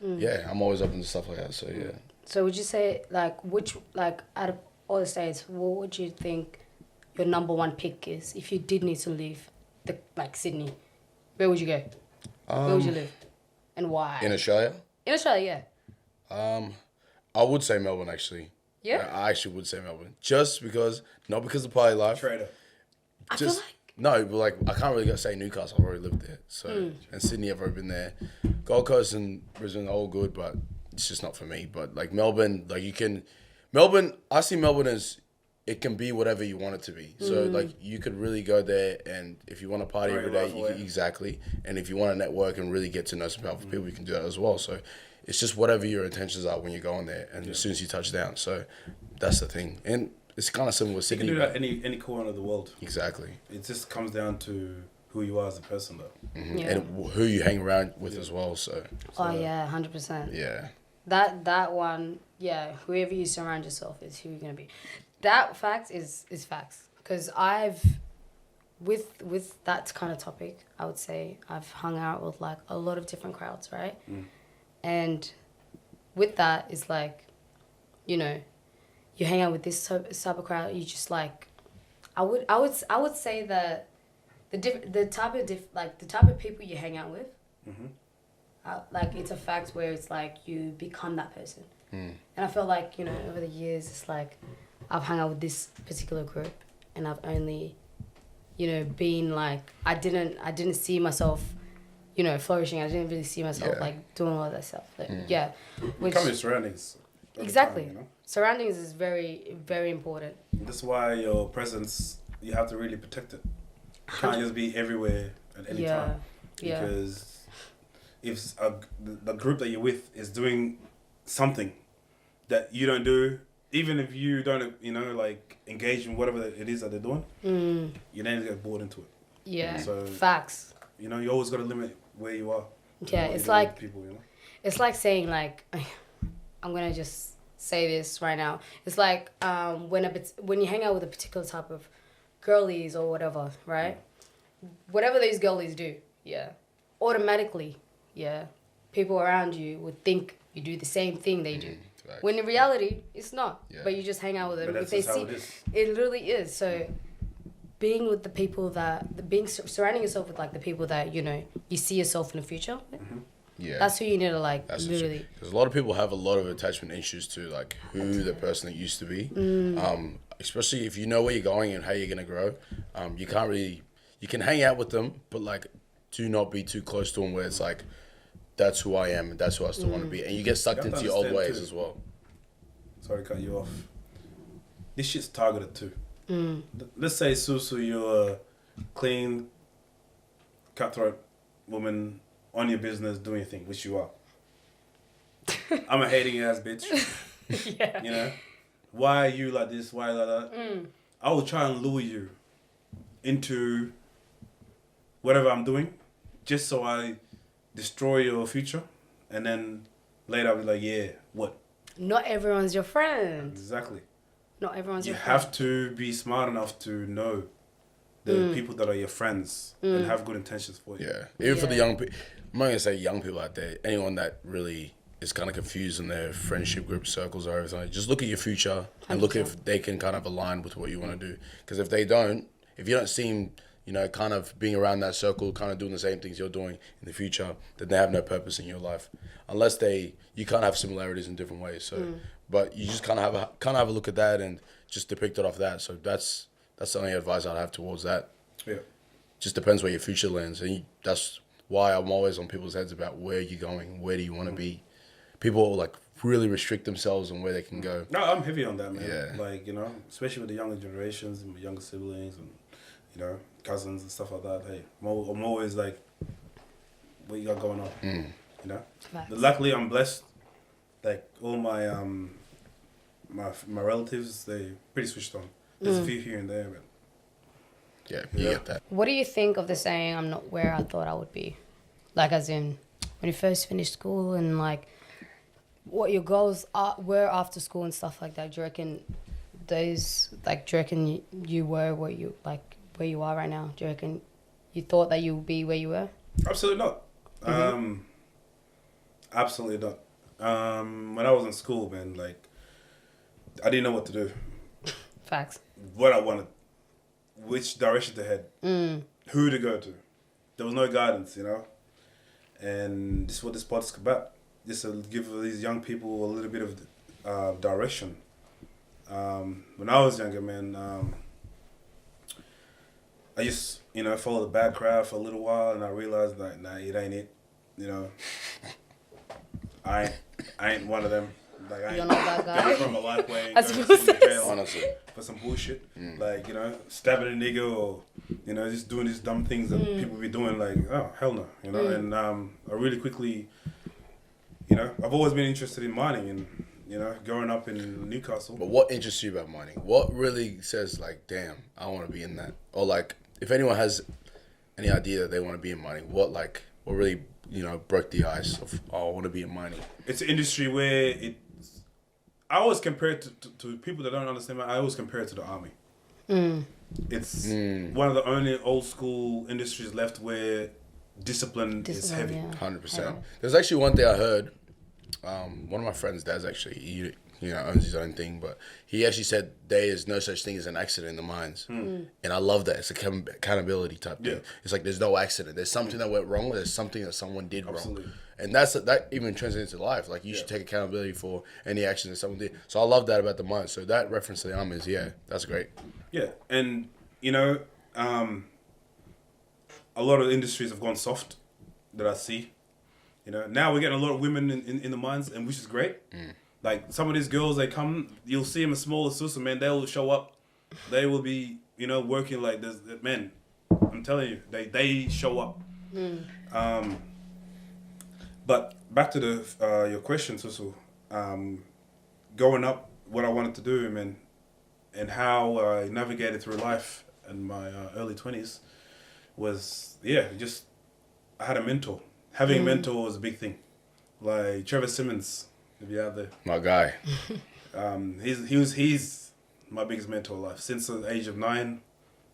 yeah, I'm always open to stuff like that. So yeah. So would you say like out of all the states, what would you think your number 1 pick is if you did need to leave Sydney? Where would you go? Where would you live? And why? In Australia, In Australia, yeah. I would say Melbourne actually. Yeah? I actually would say Melbourne just because not because of party life. Trader. I feel Just like no, but like I can't really go say Newcastle. I've already lived there, so and Sydney I've already been there. Gold Coast and Brisbane are all good, but it's just not for me. But like Melbourne, I see Melbourne as it can be whatever you want it to be. So like you could really go there, and if you want to party every day, exactly. And if you want to network and really get to know some powerful people, you can do that as well. So it's just whatever your intentions are when you're going there, and as soon as you touch down. So that's the thing, and it's kind of similar with You Sydney. can do that any corner of the world. Exactly. It just comes down to who you are as a person, though. Yeah. And who you hang around with as well. So oh yeah, 100%. yeah. That one, yeah. Whoever you surround yourself is who you're gonna be. That fact is facts. Because with that kind of topic, I would say I've hung out with like a lot of different crowds, right? And with that, it's like, you know, you hang out with this type of crowd. You just like, I would say that the type of people you hang out with, like it's a fact where it's like you become that person. And I feel like, you know, over the years, it's like I've hung out with this particular group, and I've only, you know, been like I didn't see myself, you know, flourishing. I didn't really see myself like doing all of that stuff. Like, yeah, which Become your surroundings. over exactly time, you know? surroundings is very, very important. That's why your presence, you have to really protect it. You can't just be everywhere at any time. Yeah. Because if the group that you're with is doing something that you don't do, even if you don't, you know, like engage in whatever it is that they're doing, you then get bored into it. Yeah, So- facts. You know, you always got to limit where you are. Yeah, What it's you're doing like with people, you know? it's like saying like, I'm gonna just say this right now. It's like when you hang out with a particular type of girlies or whatever, right? Whatever these girlies do, yeah, automatically, yeah, people around you would think you do the same thing they do. Facts. When in reality, it's not. Yeah. But you just hang out with them. But If that's they just see, how it is. it literally is. So being with the people surrounding yourself with like the people that, you know, you see yourself in the future. Yeah. That's who you need to like That's literally. because a lot of people have a lot of attachment issues to like who the person that used to be. Especially if you know where you're going and how you're gonna grow. You can hang out with them, but like do not be too close to them where it's like that's who I am and that's who I still want to be, and you get sucked You have into to your old understand ways too. as well. Sorry to cut you off. This shit's targeted too. Let's say, Susu, you're a clean, cutthroat woman on your business doing your thing, which you are. I'm a hating ass bitch. Yeah. You know? Why are you like this? Why like that? I will try and lure you into whatever I'm doing just so I destroy your future And then later I'll be like, yeah, what? Not everyone's your friend. Exactly. Not everyone's You your friend. have to be smart enough to know the people that are your friends and have good intentions for you. Yeah. Even for the Yeah. young people, I'm not going to say young people out there, anyone that really is kind of confused in their friendship group circles or everything, just look at your future and look 100%. if they can kind of align with what you want to do. Because if they don't, if you don't seem, kind of being around that circle, kind of doing the same things you're doing in the future, then they have no purpose in your life. Unless you kind of have similarities in different ways. So, but you just kind of have a look at that and just depict it off that. So that's the only advice I'd have towards that. Yeah. Just depends where your future lands, and that's why I'm always on people's heads about where you're going, where do you want to be. People like really restrict themselves on where they can go. No, I'm heavy on that, man. Yeah. Like, especially with the younger generations and my younger siblings and, cousins and stuff like that. Hey, I'm always like, what you got going on? Facts. But luckily, I'm blessed. Like, all my my relatives, they pretty switched on. There's a few here and there, but Yeah, you get that. What do you think of the saying, I'm not where I thought I would be? Like, as in, when you first finished school and, like, what your goals were after school and stuff like that. Do you reckon you were where you are right now? Do you reckon you thought that you would be where you were? absolutely not. Absolutely not. When I was in school, man, like, I didn't know what to do. Facts. What I wanted, which direction to head, who to go to. There was no guidance, and this is what this podcast is about. Just to give these young people a little bit of direction. When I was younger, man, I just, followed the bad crowd for a little while, and I realized that, nah, it ain't it. I ain't one of them. Like, I You're ain't not that guy. going from a life way and As going people to say. jail Honestly. for some bullshit. Like, stabbing a nigga or, just doing these dumb things that people be doing. Like, oh, hell no. And I really quickly, I've always been interested in mining and, growing up in Newcastle. But what interests you about mining? What really says, like, damn, I want to be in that? Or, like, if anyone has any idea that they want to be in mining, what really, broke the ice of, I want to be in mining? It's an industry where I always compare it to people that don't understand. I always compare it to the army. It's one of the only old school industries left where discipline is heavy. Yeah. 100%. There's actually one thing I heard. One of my friends' dads actually, he owns his own thing, but he actually said there is no such thing as an accident in the mines. And I love that. It's accountability type thing. Yeah. It's like there's no accident. There's something that went wrong. There's something that someone did Absolutely. wrong. And that even translates into life. Like, you should take accountability for any action that someone did. So I love that about the mines. So that reference to the army is, that's great. Yeah, and a lot of industries have gone soft that I see. Now we're getting a lot of women in the mines, and which is great. Like, some of these girls, they come, you'll see them as small as Susu, man. They will show up. They will be, working like this. Men, I'm telling you, they show up. But back to your question, Susu. Growing up, what I wanted to do, man, and how I navigated through life in my early 20s was, I had a mentor. Having a mentor was a big thing. Like Trevor Simmons, if you're out there. My guy. He's my biggest mentor in life. Since the age of 9,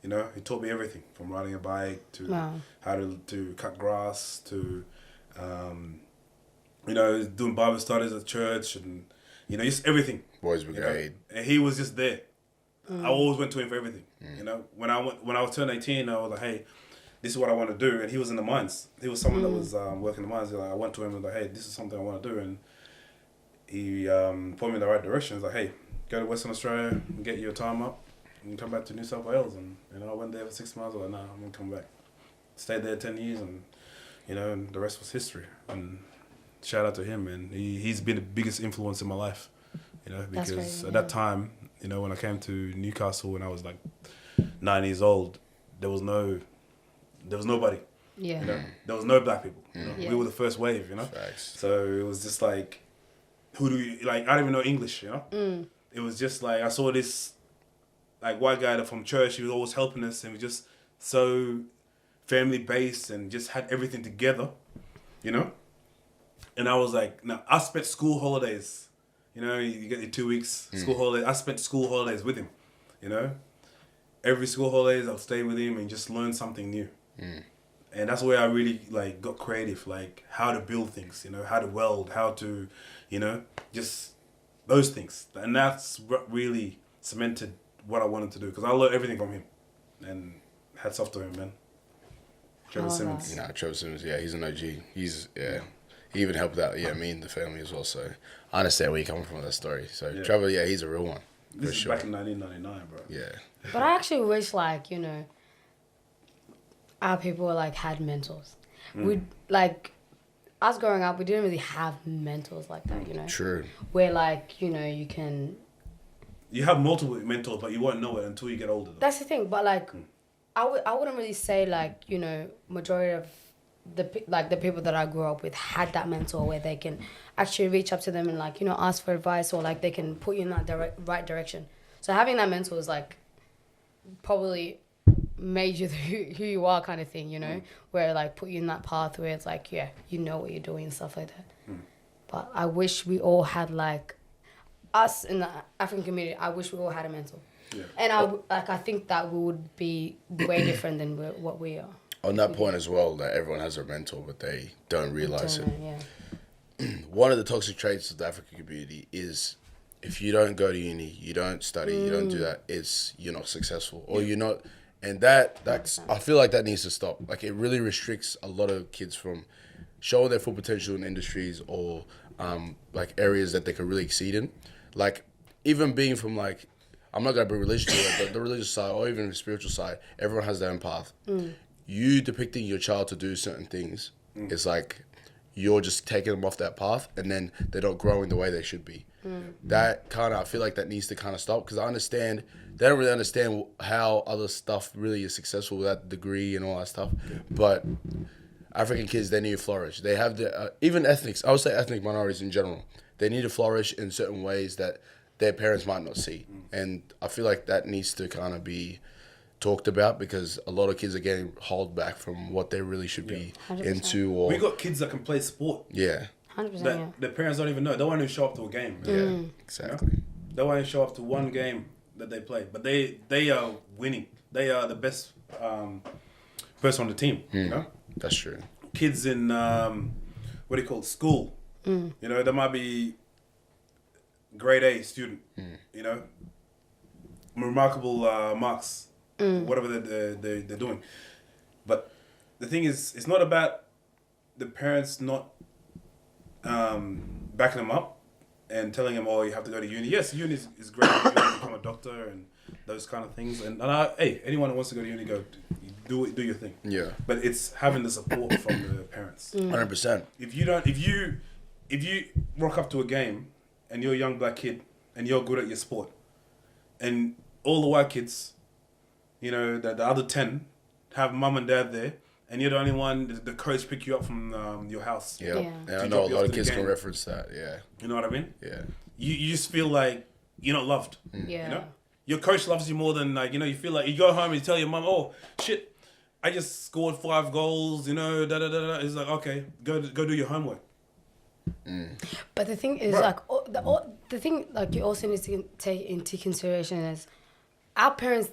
he taught me everything from riding a bike to how to cut grass to, doing Bible studies at church and, just everything. Boys Brigade. And he was just there. I always went to him for everything. When I was turned 18, I was like, hey, this is what I want to do. And he was in the mines. He was someone that was working in the mines. I went to him and was like, hey, this is something I want to do. And he put me in the right direction. He's like, hey, go to Western Australia and get your time up and come back to New South Wales. And, I went there for 6 months. I was like, nah, I'm going to come back. Stayed there 10 years and, and the rest was history. And shout out to him, man. He's been the biggest influence in my life, because at that time, when I came to Newcastle when I was like 9 years old, there was nobody. Yeah. There was no black people. Yeah. We were the first wave, Facts. So it was just like, who do you, like, I don't even know English, It was just like, I saw this, like, white guy from church. He was always helping us, and we just so family based and just had everything together, And I was like, no, I spent school holidays. You know, you get your 2 weeks school holidays. I spent school holidays with him. You know, every school holidays I'll stay with him and just learn something new. And that's where I really like got creative, like how to build things. You know, how to weld, how to, you know, just those things. And that's what really cemented what I wanted to do because I learned everything from him. And hats off to him, man. Trevor Simmons. Nah, Trevor Simmons, yeah, he's an OG. He even helped out, me and the family as well. So I understand where you're coming from with that story. So Trevor, he's a real one. This is back in 1999, bro. Yeah. But I actually wish, like, you know, our people like had mentors. We like us growing up, we didn't really have mentors like that, you know. True. Where like, you know, you can. You have multiple mentors, but you won't know it until you get older. Though. That's the thing, but like, I wouldn't really say like, you know, majority of the people that I grew up with had that mentor where they can actually reach up to them and like, you know, ask for advice or like they can put you in that right direction. So having that mentor is like probably made you who you are kind of thing, you know, where like put you in that path where it's like, yeah, you know what you're doing and stuff like that. But I wish we all had like us in the African community. I wish we all had a mentor. Yeah. And I think that we would be way different than what we are. On that point as well, that everyone has a mentor, but they don't realize it. Yeah. One of the toxic traits of the African community is if you don't go to uni, you don't study, you don't do that, you're not successful or you're not. And that's I feel like that needs to stop. Like it really restricts a lot of kids from showing their full potential in industries or like areas that they could really exceed in. Like even being from like, I'm not gonna bring religion to it, but the religious side or even the spiritual side, everyone has their own path. You depicting your child to do certain things is like you're just taking them off that path and then they're not growing the way they should be. That kind of, I feel like that needs to kind of stop because I understand, they don't really understand how other stuff really is successful without the degree and all that stuff. But African kids, they need to flourish. They have the, even ethnics, I would say ethnic minorities in general, they need to flourish in certain ways that their parents might not see. And I feel like that needs to kind of be talked about because a lot of kids are getting held back from what they really should be 100%. into. Or we got kids that can play sport. 100%. That their parents don't even know. They won't even show up to a game. Exactly. You know? They won't even show up to one game that they play, but they are winning. They are the best person on the team. You know, that's true. Kids in what do you call it? School. You know, they might be grade A student. You know, remarkable marks, whatever they're doing. But the thing is, it's not about the parents not backing them up and telling them, oh, you have to go to uni. Yes, uni is great. You can become a doctor and those kind of things. And hey, anyone who wants to go to uni, go do your thing. Yeah. But it's having the support from the parents. 100%. If you rock up to a game and you're a young black kid and you're good at your sport, and all the white kids, you know, the other 10 have mum and dad there, and you're the only one, the coach pick you up from your house. Yeah, I know a lot of kids can reference that, You know what I mean? Yeah. You just feel like you're not loved. Yeah. You know? Your coach loves you more than, like, you know, you feel like you go home and you tell your mum, oh, shit, I just scored 5 goals, you know, da-da-da-da. It's like, okay, go do your homework. But the thing is, like, the thing, like, you also need to take into consideration is our parents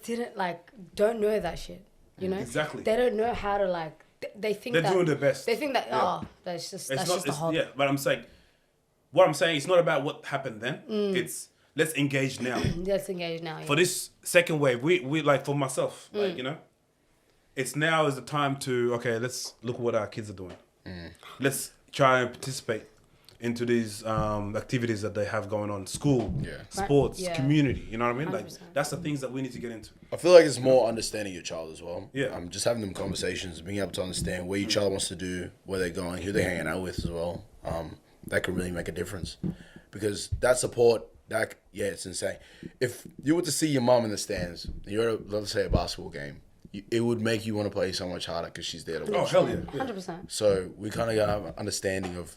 don't know that shit, you know? Exactly. They don't know how to, like, they think they're doing their best. They think that, that's just a hobby. Yeah, but I'm saying, what I'm saying, it's not about what happened then. It's, let's engage now. Let's engage now. For this second wave, we like, for myself, like, you know, it's now is the time to, okay, let's look what our kids are doing. Let's try and participate into these activities that they have going on, school, sports, community, you know what I mean? 100%. Like, that's the things that we need to get into. I feel like it's more understanding your child as well. Yeah. Just having them conversations, being able to understand what your child wants to do, where they're going, who they're hanging out with as well. That can really make a difference. Because that support, it's insane. If you were to see your mom in the stands, you're at, let's say, a basketball game, it would make you want to play so much harder because she's there to watch. Oh, hell yeah. 100%. So we kind of have an understanding of,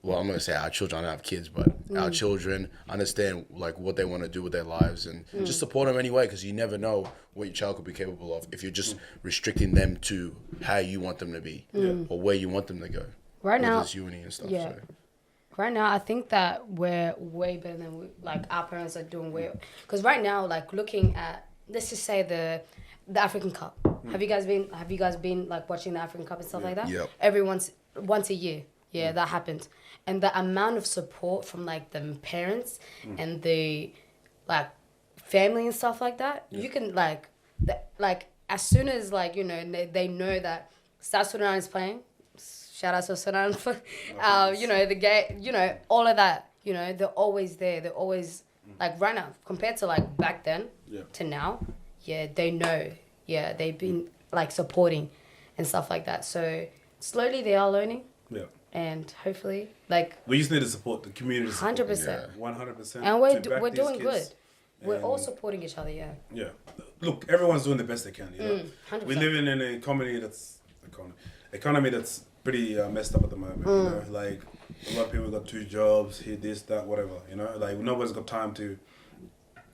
well, I'm going to say our children, I don't have kids, but our children understand like what they want to do with their lives and just support them anyway, because you never know what your child could be capable of if you're just restricting them to how you want them to be or where you want them to go. Right now, with this uni and stuff. yeah. So. Right now, I think that we're way better than like our parents are doing. Because right now, like looking at, let's just say the African Cup. Have you guys been like watching the African Cup and stuff like that? Yep. Every once a year, that happens. And the amount of support from like the parents and the like family and stuff like that, you can like as soon as like they know that South Sudan is playing. Shout out to Sudan. The game, all of that, they're always there. They're always, like, right now, compared to, like, back then to now, they know. Yeah, they've been, like, supporting and stuff like that. So, slowly they are learning. Yeah. And hopefully, like... We just need to support the community. 100%. 100%. And we're doing good. We're all supporting each other, yeah. Yeah. Look, everyone's doing the best they can, 100%. We live in an economy that's pretty messed up at the moment. Like a lot of people got 2 jobs, here, this, that, whatever. Like nobody's got time to.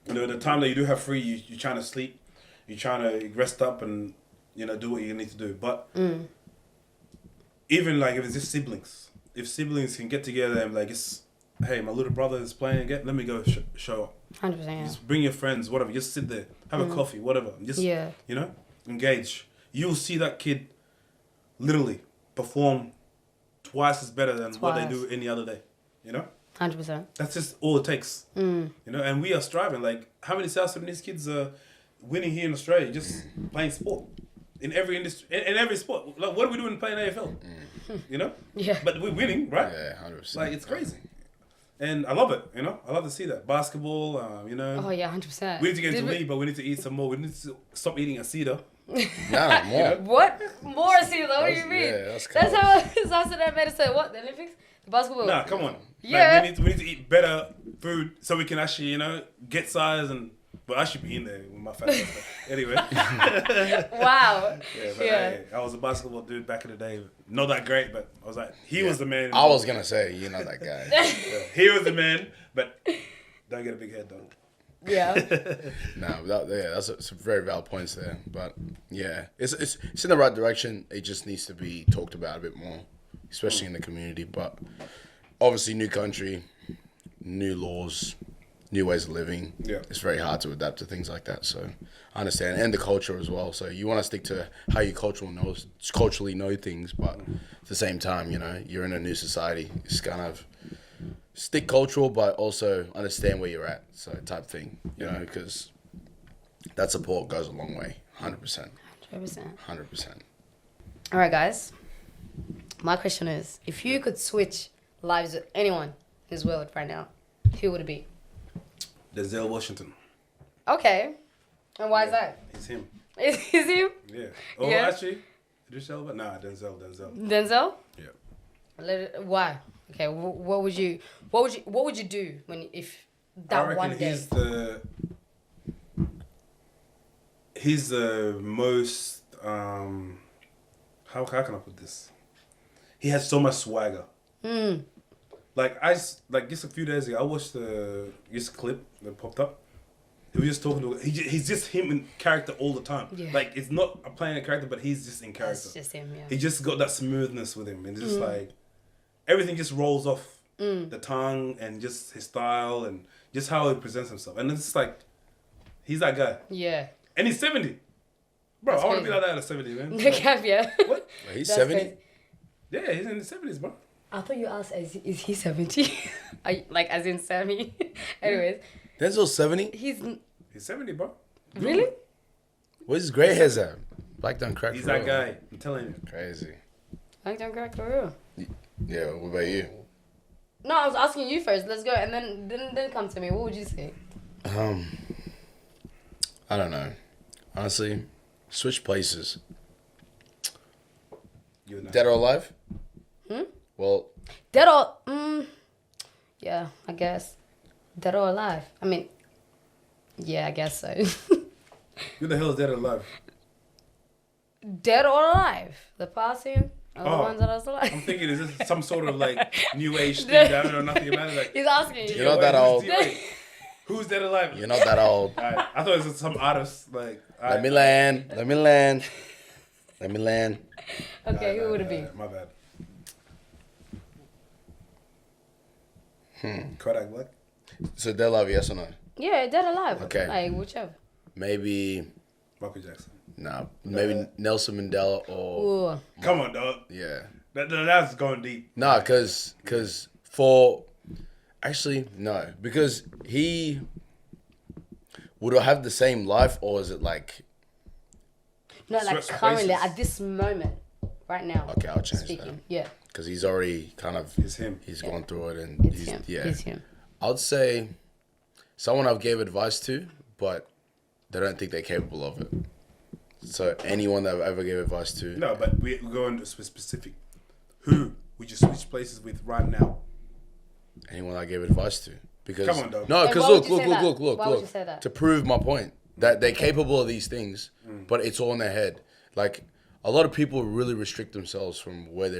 The time that you do have free, you're trying to sleep, you're trying to rest up and do what you need to do. But even like if it's just siblings, if siblings can get together and like hey, my little brother is playing again, let me go show up. 100%. Yeah. Just bring your friends, whatever. Just sit there, have a coffee, whatever. Just engage. You'll see that kid literally perform twice as better than what they do any other day. 100%. That's just all it takes. And we are striving. Like, how many South Sudanese kids are winning here in Australia just playing sport? In every industry, in every sport. Like, what are we doing playing AFL? Yeah. But we're winning, right? Yeah, 100%. Like, it's crazy. And I love it, I love to see that. Basketball, Oh, yeah, 100%. We need to get into league, but we need to eat some more. We need to stop eating a cedar. Nah, more. What? More see, what do you mean? Yeah, that's how South Sudan made it say what? The Olympics? The basketball? Nah, come on. Yeah. Like, we need to eat better food so we can actually, get size and... But I should be in there with my fat ass. Anyway. Wow. Hey, I was a basketball dude back in the day. Not that great, but I was like, he was the man. I was going to say, you're not that guy. He was the man, but don't get a big head, though. Yeah. That's some very valid points there. But yeah, it's in the right direction. It just needs to be talked about a bit more, especially in the community. But obviously, new country, new laws, new ways of living. Yeah, it's very hard to adapt to things like that. So I understand, and the culture as well. So you want to stick to how you culturally know things, but at the same time, you're in a new society. It's kind of stick cultural, but also understand where you're at, so type thing, because that support goes a long way, 100%. 100%. All right, guys. My question is, if you could switch lives with anyone in this world right now, who would it be? Denzel Washington. Okay. And why is that? It's him. Is him? Yeah. Oh, Yeah. Actually, Denzel? Nah, Denzel. Denzel? Yeah. Why? Okay, what would you do if that I reckon one day? He's the most how can I put this? He has so much swagger. Like just a few days ago, I watched this clip that popped up. He was just talking to. He's just him in character all the time. Yeah. Like it's not playing a character, but he's just in character. That's just him. Yeah. He just got that smoothness with him, and just like everything just rolls off the tongue, and just his style, and just how he presents himself, and it's like he's that guy. Yeah. And he's 70. Bro, I want to be like that at 70, man. The cap, yeah. What? He's 70? Yeah, he's in the 70s, bro. I thought you asked, is he 70? Like, as in Sammy. Anyways. Denzel's 70? He's 70, bro. Really? Where's his gray hairs at? Black don't crack. He's that guy. I'm telling you. Crazy. Black don't crack for real. Yeah, what about you? No, I was asking you first. Let's go. And then come to me. What would you say? I don't know. Honestly, switch places. Dead or alive? Well, dead or yeah, I guess. Dead or alive. I mean, yeah, I guess so. Who the hell is dead or alive? Dead or alive? The passing or the ones that are still alive? I'm thinking, is this some sort of like new age thing that I don't know nothing about it? Like, he's asking you. You're not that old. Who's dead or alive? You're not that old. Right. I thought it was some artist. Like, Let me land. Okay, who would it be? My bad. Kodak Black. So dead alive, yes or no? Yeah, dead or alive. Okay. Like whichever. Maybe Michael Jackson. maybe Nelson Mandela or Ooh. Come on, dog. yeah. That's going deep. No, because for actually no, because he would have the same life, or is it like No, like Switch currently places. at this moment, right now. okay? I'll change Speaking. that Yeah. because he's already kind of It's him. he's gone through it and It's he's him. yeah. It's him. I'd say someone I've gave advice to, but they don't think they're capable of it. So anyone that I've ever gave advice to, No, but we're going to specific. Who would you switch places with right now? anyone I gave advice to, because Come on, dog. no, And because why would you say that? look, Why would you say that? to prove my point that they're capable of these things, but it's all in their head. Like a lot of people really restrict themselves from where they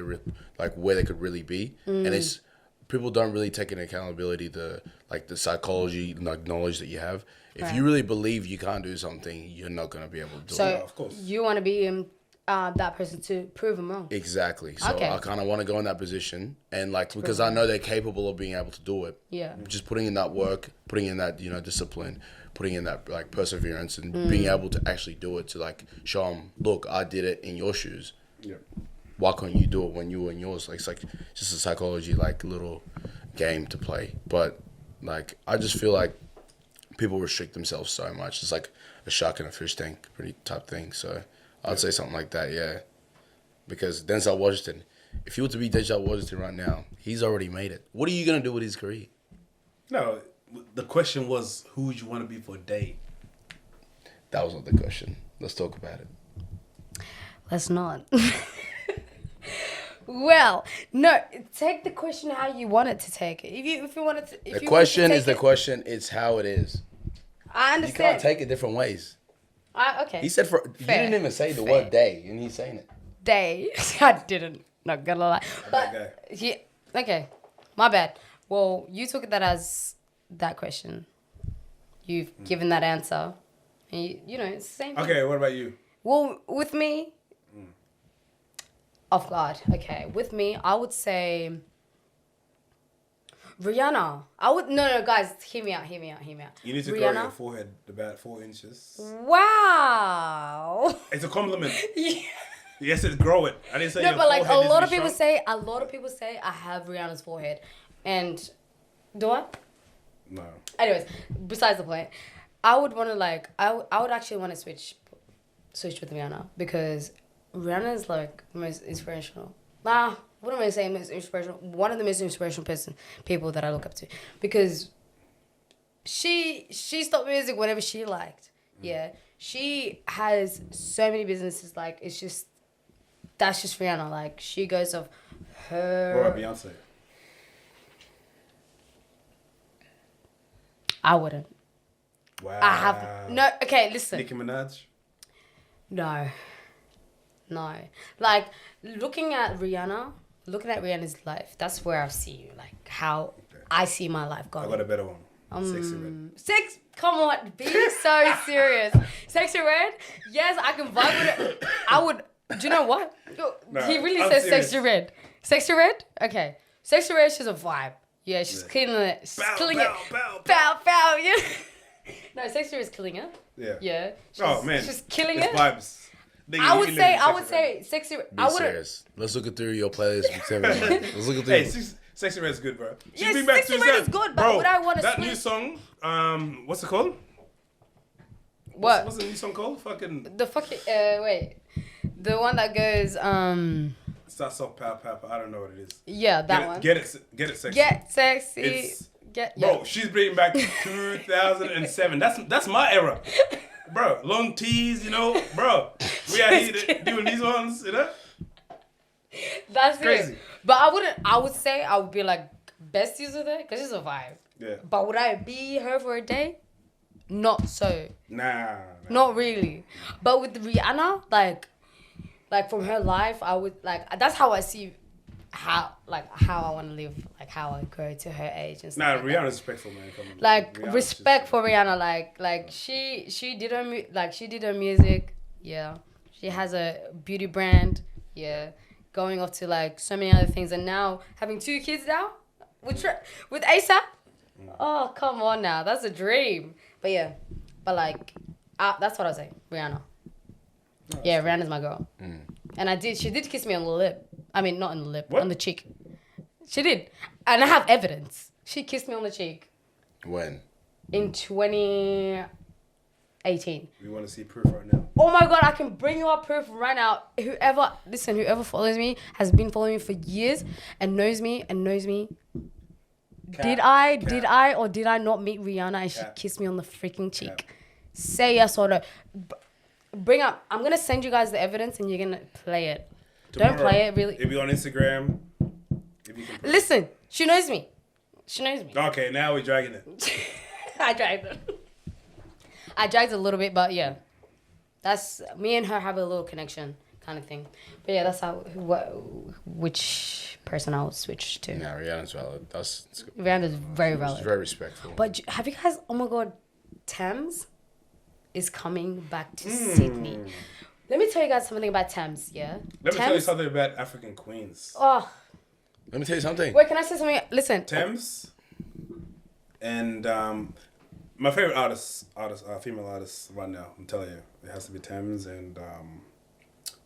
where they could really be, and it's people don't really take into accountability the psychology, like knowledge that you have. If Right. you really believe you can't do something, you're not gonna be able to do So it. of course. you want to be that person to prove them wrong. Exactly. So Okay. I kind of want to go in that position and because I know they're capable of being able to do it. Yeah. Just putting in that work, putting in that discipline, putting in that like perseverance, and being able to actually do it to like show them, look, I did it in your shoes. Yeah. Why can't you do it when you were in yours? Like it's like just a psychology like little game to play. But like I just feel like people restrict themselves so much. It's like a shark in a fish tank, pretty type thing. So I'd say something like that, yeah. Because Denzel Washington, if you were to be Denzel Washington right now, he's already made it. What are you gonna do with his career? No, the question was, who would you want to be for a day? That was not the question. Let's talk about it. Let's not. Well, no. Take the question how you want it to take it. If you want it to, if The you question want to is the take it- question. It's how it is. I You understand. can't take it different ways. Okay. He said you Fair. didn't even say the Fair. word day, and he's saying it. Day. I didn't. Not gonna lie. But guy. yeah. Okay. My bad. Well, you took that as that question. You've given that answer. And you know, it's the same thing. Okay, what about you? Well, with me, off guard. Okay, with me, I would say Rihanna. No, guys, hear me out. You need to grow Rihanna. your forehead about 4 inches. Wow. It's a compliment. Yeah. Yes, it's grow it. I didn't say No, your but like a forehead lot needs of to be people shrunk. say I have Rihanna's forehead, and do I? No. Anyways, besides the point, I would want to I would actually want to switch with Rihanna because Rihanna is like the most inspirational. What am I saying? Most inspirational. One of the most inspirational people that I look up to because she stopped music whenever she liked. Yeah, she has so many businesses. Like that's just Rihanna. Like she goes off her. What about Beyonce? I wouldn't. Wow. I have no. Okay, listen. Nicki Minaj? No. Like looking at Rihanna's life. That's where I see you. Like how I see my life I going. got a better one. Sexy Red. Come on, be so serious. Sexy Red? Yes, I can vibe with it. I would. Do you know what? Nah, He really I'm says serious. Sexy Red. Sexy Red? Okay. Sexy Red, she's a vibe. Yeah, she's killing it. She's Bow, killing bow, it. bow, Bow, bow, yeah. No, Sexy Red's killing it. Yeah. Yeah. Oh, man. She's killing It's it. vibes. Nigga, I you would can say, live I in would Sexy Red. say, Sexy. Be I wouldn't. serious. Let's look through your playlist. Let's look through. Hey, Sexy Red's good, bro. She Yes, bring back Sexy Red is good, but bro, would I wanna that switch? new song, what's it called? What? What's the new song called? Fucking The fucking wait, the one that goes starts off pow pow pow. I don't know what it is. yeah, that one. Get it sexy. Get sexy. It's- Get Bro, yeah. she's bringing back 2007. That's my era. Bro, long tees, bro. We out here doing these ones, That's crazy. it. But I would say I would be like besties with her because she's a vibe. Yeah. But would I be her for a day? Not so. Nah. Not really. But with Rihanna, like from her life, I would that's how I see how I want to live, like how I grow to her age and stuff. Nah, like that. Rihanna's respectful, man. Come on. Like Rihanna's respect just- for Rihanna, like she did her music, yeah. She has a beauty brand, yeah. Going off to like so many other things, and now having 2 kids now, with ASAP? Oh, come on now. That's a dream. But yeah. But like, that's what I was saying. Rihanna. Yeah, Rihanna's my girl. And she did kiss me on the lip. I mean, not on the lip, on the cheek. She did. And I have evidence. She kissed me on the cheek. When? In 2018. We want to see proof right now. Oh my God, I can bring you up proof right now. Whoever follows me has been following me for years and knows me. Did I or did I not meet Rihanna and she kissed me on the freaking cheek? Say yes or no. Bring up. I'm gonna send you guys the evidence and you're gonna play it. Don't play it, really. It'll be on Instagram. Listen, she knows me. Okay, now we're dragging it. I dragged it. I dragged it a little bit, but yeah. That's me and her have a little connection kind of thing. But yeah, that's which person I would switch to. Yeah, Rihanna's valid. Rihanna's very valid. She's very respectful. But have you guys? Oh my God, Thames is coming back to Sydney. Let me tell you guys something about Thames. Yeah. Let me tell you something about African queens. Oh. Let me tell you something. Wait, can I say something? Listen. Thames. And my favorite female artist right now, I'm telling you, it has to be Thames and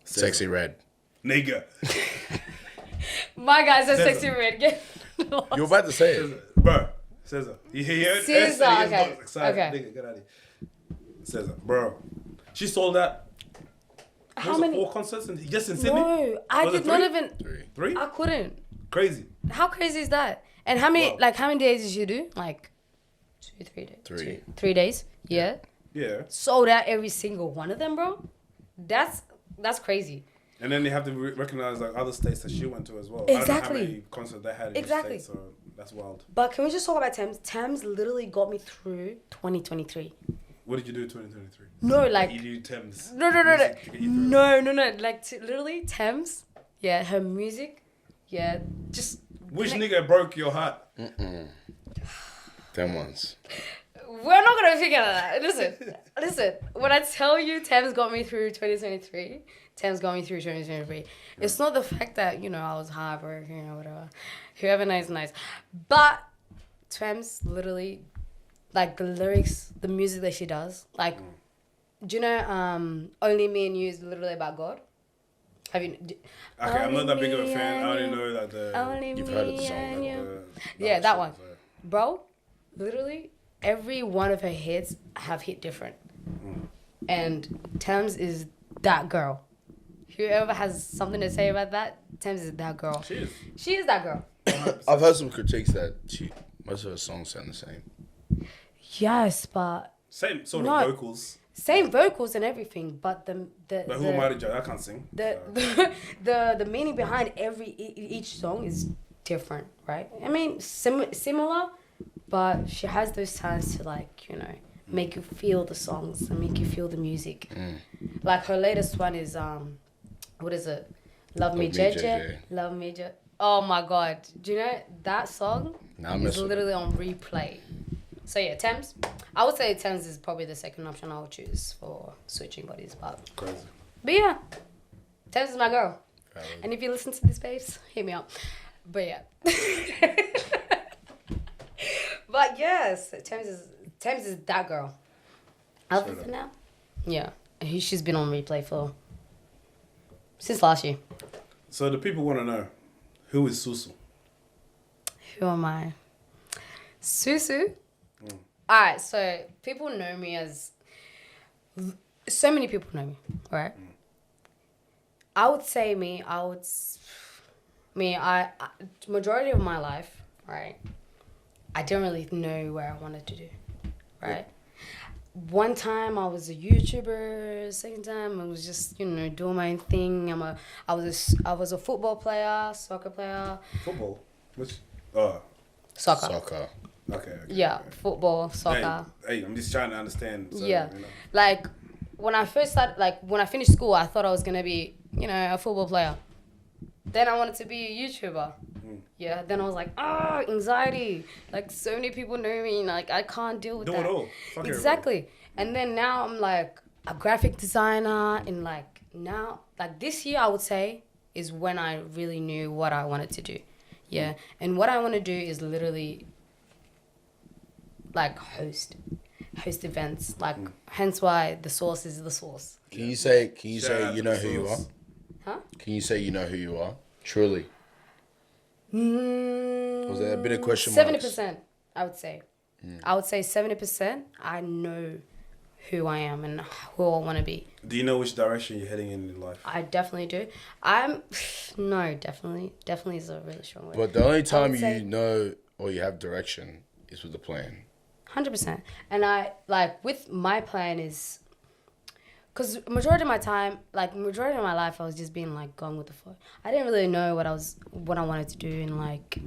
Sexy Red. Nigga. My guy says Sexy Red. Get lost. You were about to say it. Bro, SZA. You heard SZA, okay. Excited. Okay. Nigga, get out of here. SZA, bro. She sold out. How many? 4 concerts just in Sydney? No, I did not even. 3? I couldn't. Crazy. How crazy is that? And how many how many days did you do? Like 2, 3 days. 3 days. Yeah. Yeah. Sold out every single one of them, bro. That's crazy. And then they have to recognize like other states that she went to as well. Exactly. I don't know how many concerts they had in each state, so that's wild. But can we just talk about Thames? Thames literally got me through 2023. What did you do in 2023? No, like You do Thames. No. Like literally Thames. Yeah, her music. Yeah, just. Which nigga broke your heart? Them ones. We're not gonna figure that out. Listen. When I tell you Thames got me through 2023, Thames got me through 2023. It's not the fact that I was hard or whatever. Whoever knows knows. But Thames literally, like the lyrics, the music that she does, like, do you know Only Me and You is literally about God? Have you? Okay, I'm not that big of a fan. I only know that You've heard of the song. Yeah, that one. Bro, literally every one of her hits have hit different. And Thames is that girl. Whoever has something to say about that, Thames is that girl. She is that girl. I've heard some critiques that most of her songs sound the same. Yes, but same sort of vocals. Same vocals and everything, but But who am I to judge? I can't sing. The meaning behind each song is different, right? I mean, similar, but she has those talents to make you feel the songs and make you feel the music. Like her latest one is what is it? Love Me JJ. Love Me JJ. Oh my God! Do you know that song is literally on replay? So yeah, Thames. I would say Thames is probably the second option I would choose for switching bodies, but yeah, Thames is my girl. And if you listen to this, babes, hit me up. But yeah. But yes, Thames is that girl. Other than that, yeah, she's been on replay since last year. So the people want to know, who is Susu? Who am I? Susu. Alright, so people know me as. So many people know me, right? I would say majority of my life, right? I didn't really know where I wanted to do, right? One time I was a YouTuber, second time I was just, doing my own thing. I was a football player, soccer player. Football? Which? Soccer. Okay. Yeah, football, soccer. Hey, I'm just trying to understand. So, yeah. Like, when I first started, when I finished school, I thought I was going to be, a football player. Then I wanted to be a YouTuber. Yeah, then I was like, anxiety. Like, so many people know me. Like, I can't deal with that. Do it all. Exactly. And then now I'm like a graphic designer. And now, this year I would say is when I really knew what I wanted to do. Yeah. And what I want to do is literally like host events. Like hence why the source is the source. Can you say Shout out you to know the who you are? source. Huh? Can you say you know who you are? Truly. Was there a bit of question marks? 70%, I would say. I would say 70%. I know who I am and who I want to be. Do you know which direction you're heading in life? I definitely do. Definitely is a really strong word. But the only time would say- you know or you have direction is with the plan. 100%. And I, like, with my plan is, because majority of my life, I was just being, like, going with the flow. I didn't really know what I wanted to do, and, like,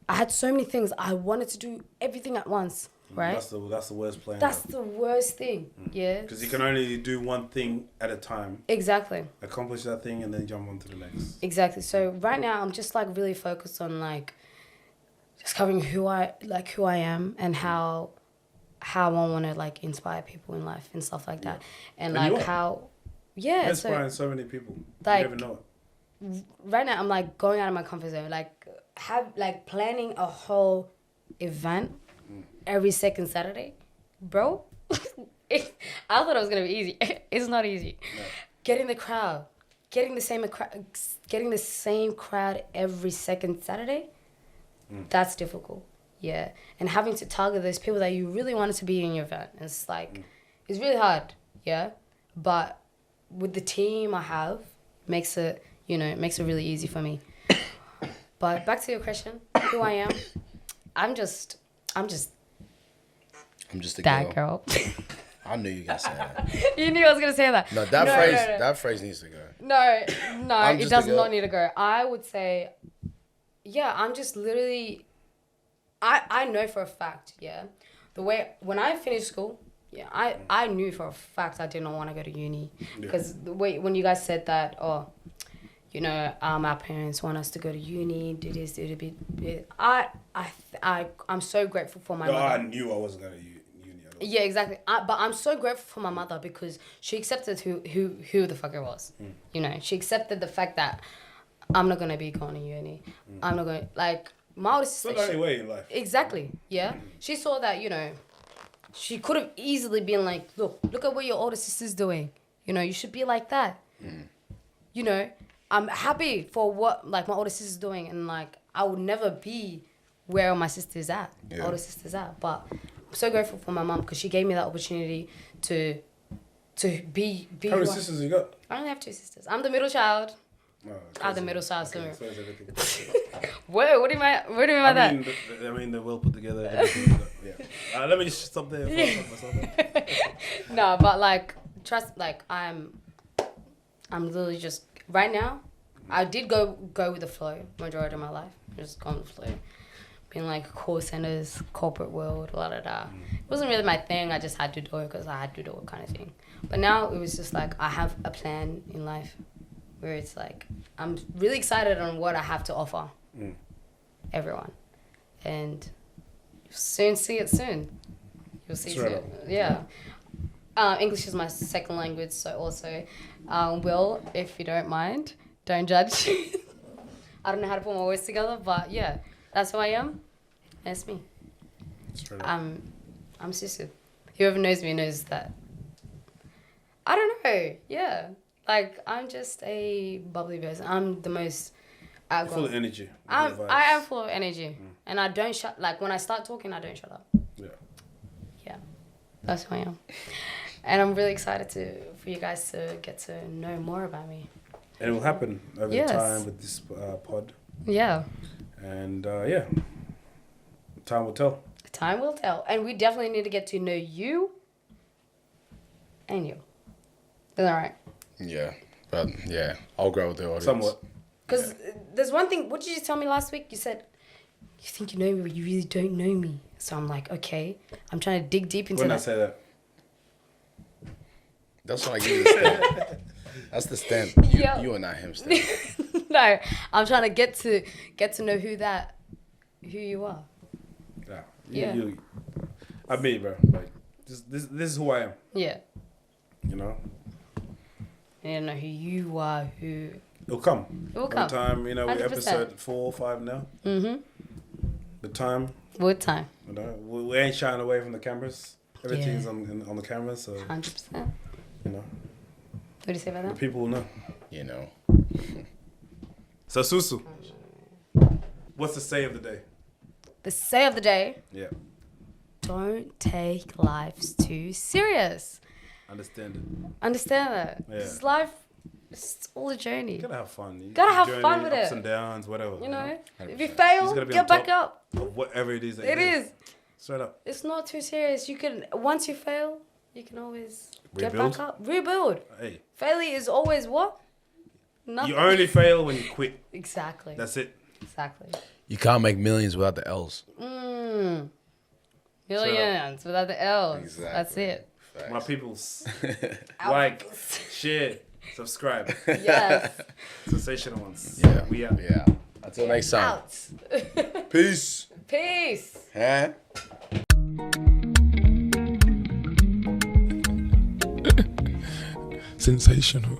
I had so many things. I wanted to do everything at once, right? That's the worst plan. That's the worst thing, yeah. Because you can only do one thing at a time. Exactly. Accomplish that thing and then jump on to the next. Exactly. So right now, I'm just, like, really focused on, like, just covering who I am and how I want to, like, inspire people in life and stuff like that. And you like are. how, yeah. You're inspiring so many people. like- You never know it. Right now I'm like going out of my comfort zone, like planning a whole event every second Saturday, bro. I thought it was gonna be easy. It's not easy. No. Getting the same crowd every second Saturday, that's difficult. Yeah, and having to target those people that you really wanted to be in your event, it's like it's really hard. Yeah, but with the team I have, makes it really easy for me. But back to your question, who I am, I'm just I'm just a that girl. girl. I knew you were gonna say that. You knew I was gonna say that. No, that phrase needs to go. No, I'm it just a does girl. not need to go. I would say, yeah, I'm just literally, I know for a fact, yeah, when I finished school, yeah, I knew for a fact I did not want to go to uni. Because when you guys said that, our parents want us to go to uni, do this, do it. I'm so grateful for my No, mother. I knew I wasn't going to uni at all. Yeah, exactly. But I'm so grateful for my mother because she accepted who the fuck I was. She accepted the fact that I'm not going to be going to uni. I'm not going to, like, my older sister. It's not the only way in life. Exactly, yeah. She saw that, she could have easily been like, look at what your older sister's doing. You should be like that. I'm happy for what, like, my older sister's doing, and, like, I would never be where my sister's at, older sister's at. But I'm so grateful for my mom because she gave me that opportunity to be. How many sisters you got? I only have 2 sisters. I'm the middle child. Oh, I'm the middle child, so. so is everything. Whoa, what do you mean by that? I mean, they're well put together. Everything. Yeah. Let me just stop there. No, but, like, trust, like, I'm literally just, right now, I did go with the flow majority of my life. Just going with the flow. Being like call centers, corporate world, It wasn't really my thing. I just had to do it because I had to do it kind of thing. But now it was just like I have a plan in life where it's like I'm really excited on what I have to offer everyone. And you'll soon see it soon. You'll see Straight soon. up. Yeah. English is my second language, so also, Will, if you don't mind, don't judge. I don't know how to put my words together, but yeah, that's who I am. That's me. Straight up. I'm Susu. Whoever knows me knows that. I don't know. Yeah, like I'm just a bubbly person. I'm the most outgoing. Full of energy. I Good vibes. am full of energy, and I don't shut. Like when I start talking, I don't shut up. Yeah, that's who I am, and I'm really excited for you guys to get to know more about me. And it will happen over Yes. time with this pod. Yeah, And time will tell. time will tell, and we definitely need to get to know you and you. Is that right? Yeah, but yeah, I'll grow with the audience. Somewhat. Because there's one thing. What did you tell me last week? You said you think you know me, but you really don't know me. So I'm like, okay, I'm trying to dig deep into When I that. say that. That's what I give you the stamp. That's the stamp. You are not him stamp. No, I'm trying to get to know who you are. Yeah. Yeah. I mean, bro. Like this is who I am. Yeah. You know. I don't know who you are, who It'll come. It will By come. the time, you know, we're 100%. episode 4 or 5 now. Mm-hmm. The time, What time? you know, we ain't shying away from the cameras. Everything's Yeah. on the camera, so, 100%. you know, What do you say about the that? people will know. You know. So, Susu, what's the say of the day? The say of the day: Yeah, don't take life too serious. understand it. Understand that? Yeah. Because life, it's all a journey. You gotta have fun. You Gotta have journey, fun with ups it. and downs, whatever. You know, 100%. if you Just fail, gotta be get on back top. up. Of whatever it is that It you do. is. Straight up. It's not too serious. You can once you fail, you can always get Rebuild? back up. Rebuild. Hey, Failure is always what? Nothing. you only fail when you quit. Exactly. That's it. Exactly. You can't make millions without the L's. Millions without the L's. Exactly. That's it. My peoples, like, share, subscribe. Yes. Sensational ones. Yeah. We out. Yeah. Until next time. Out. Peace. Peace. Huh? Sensational.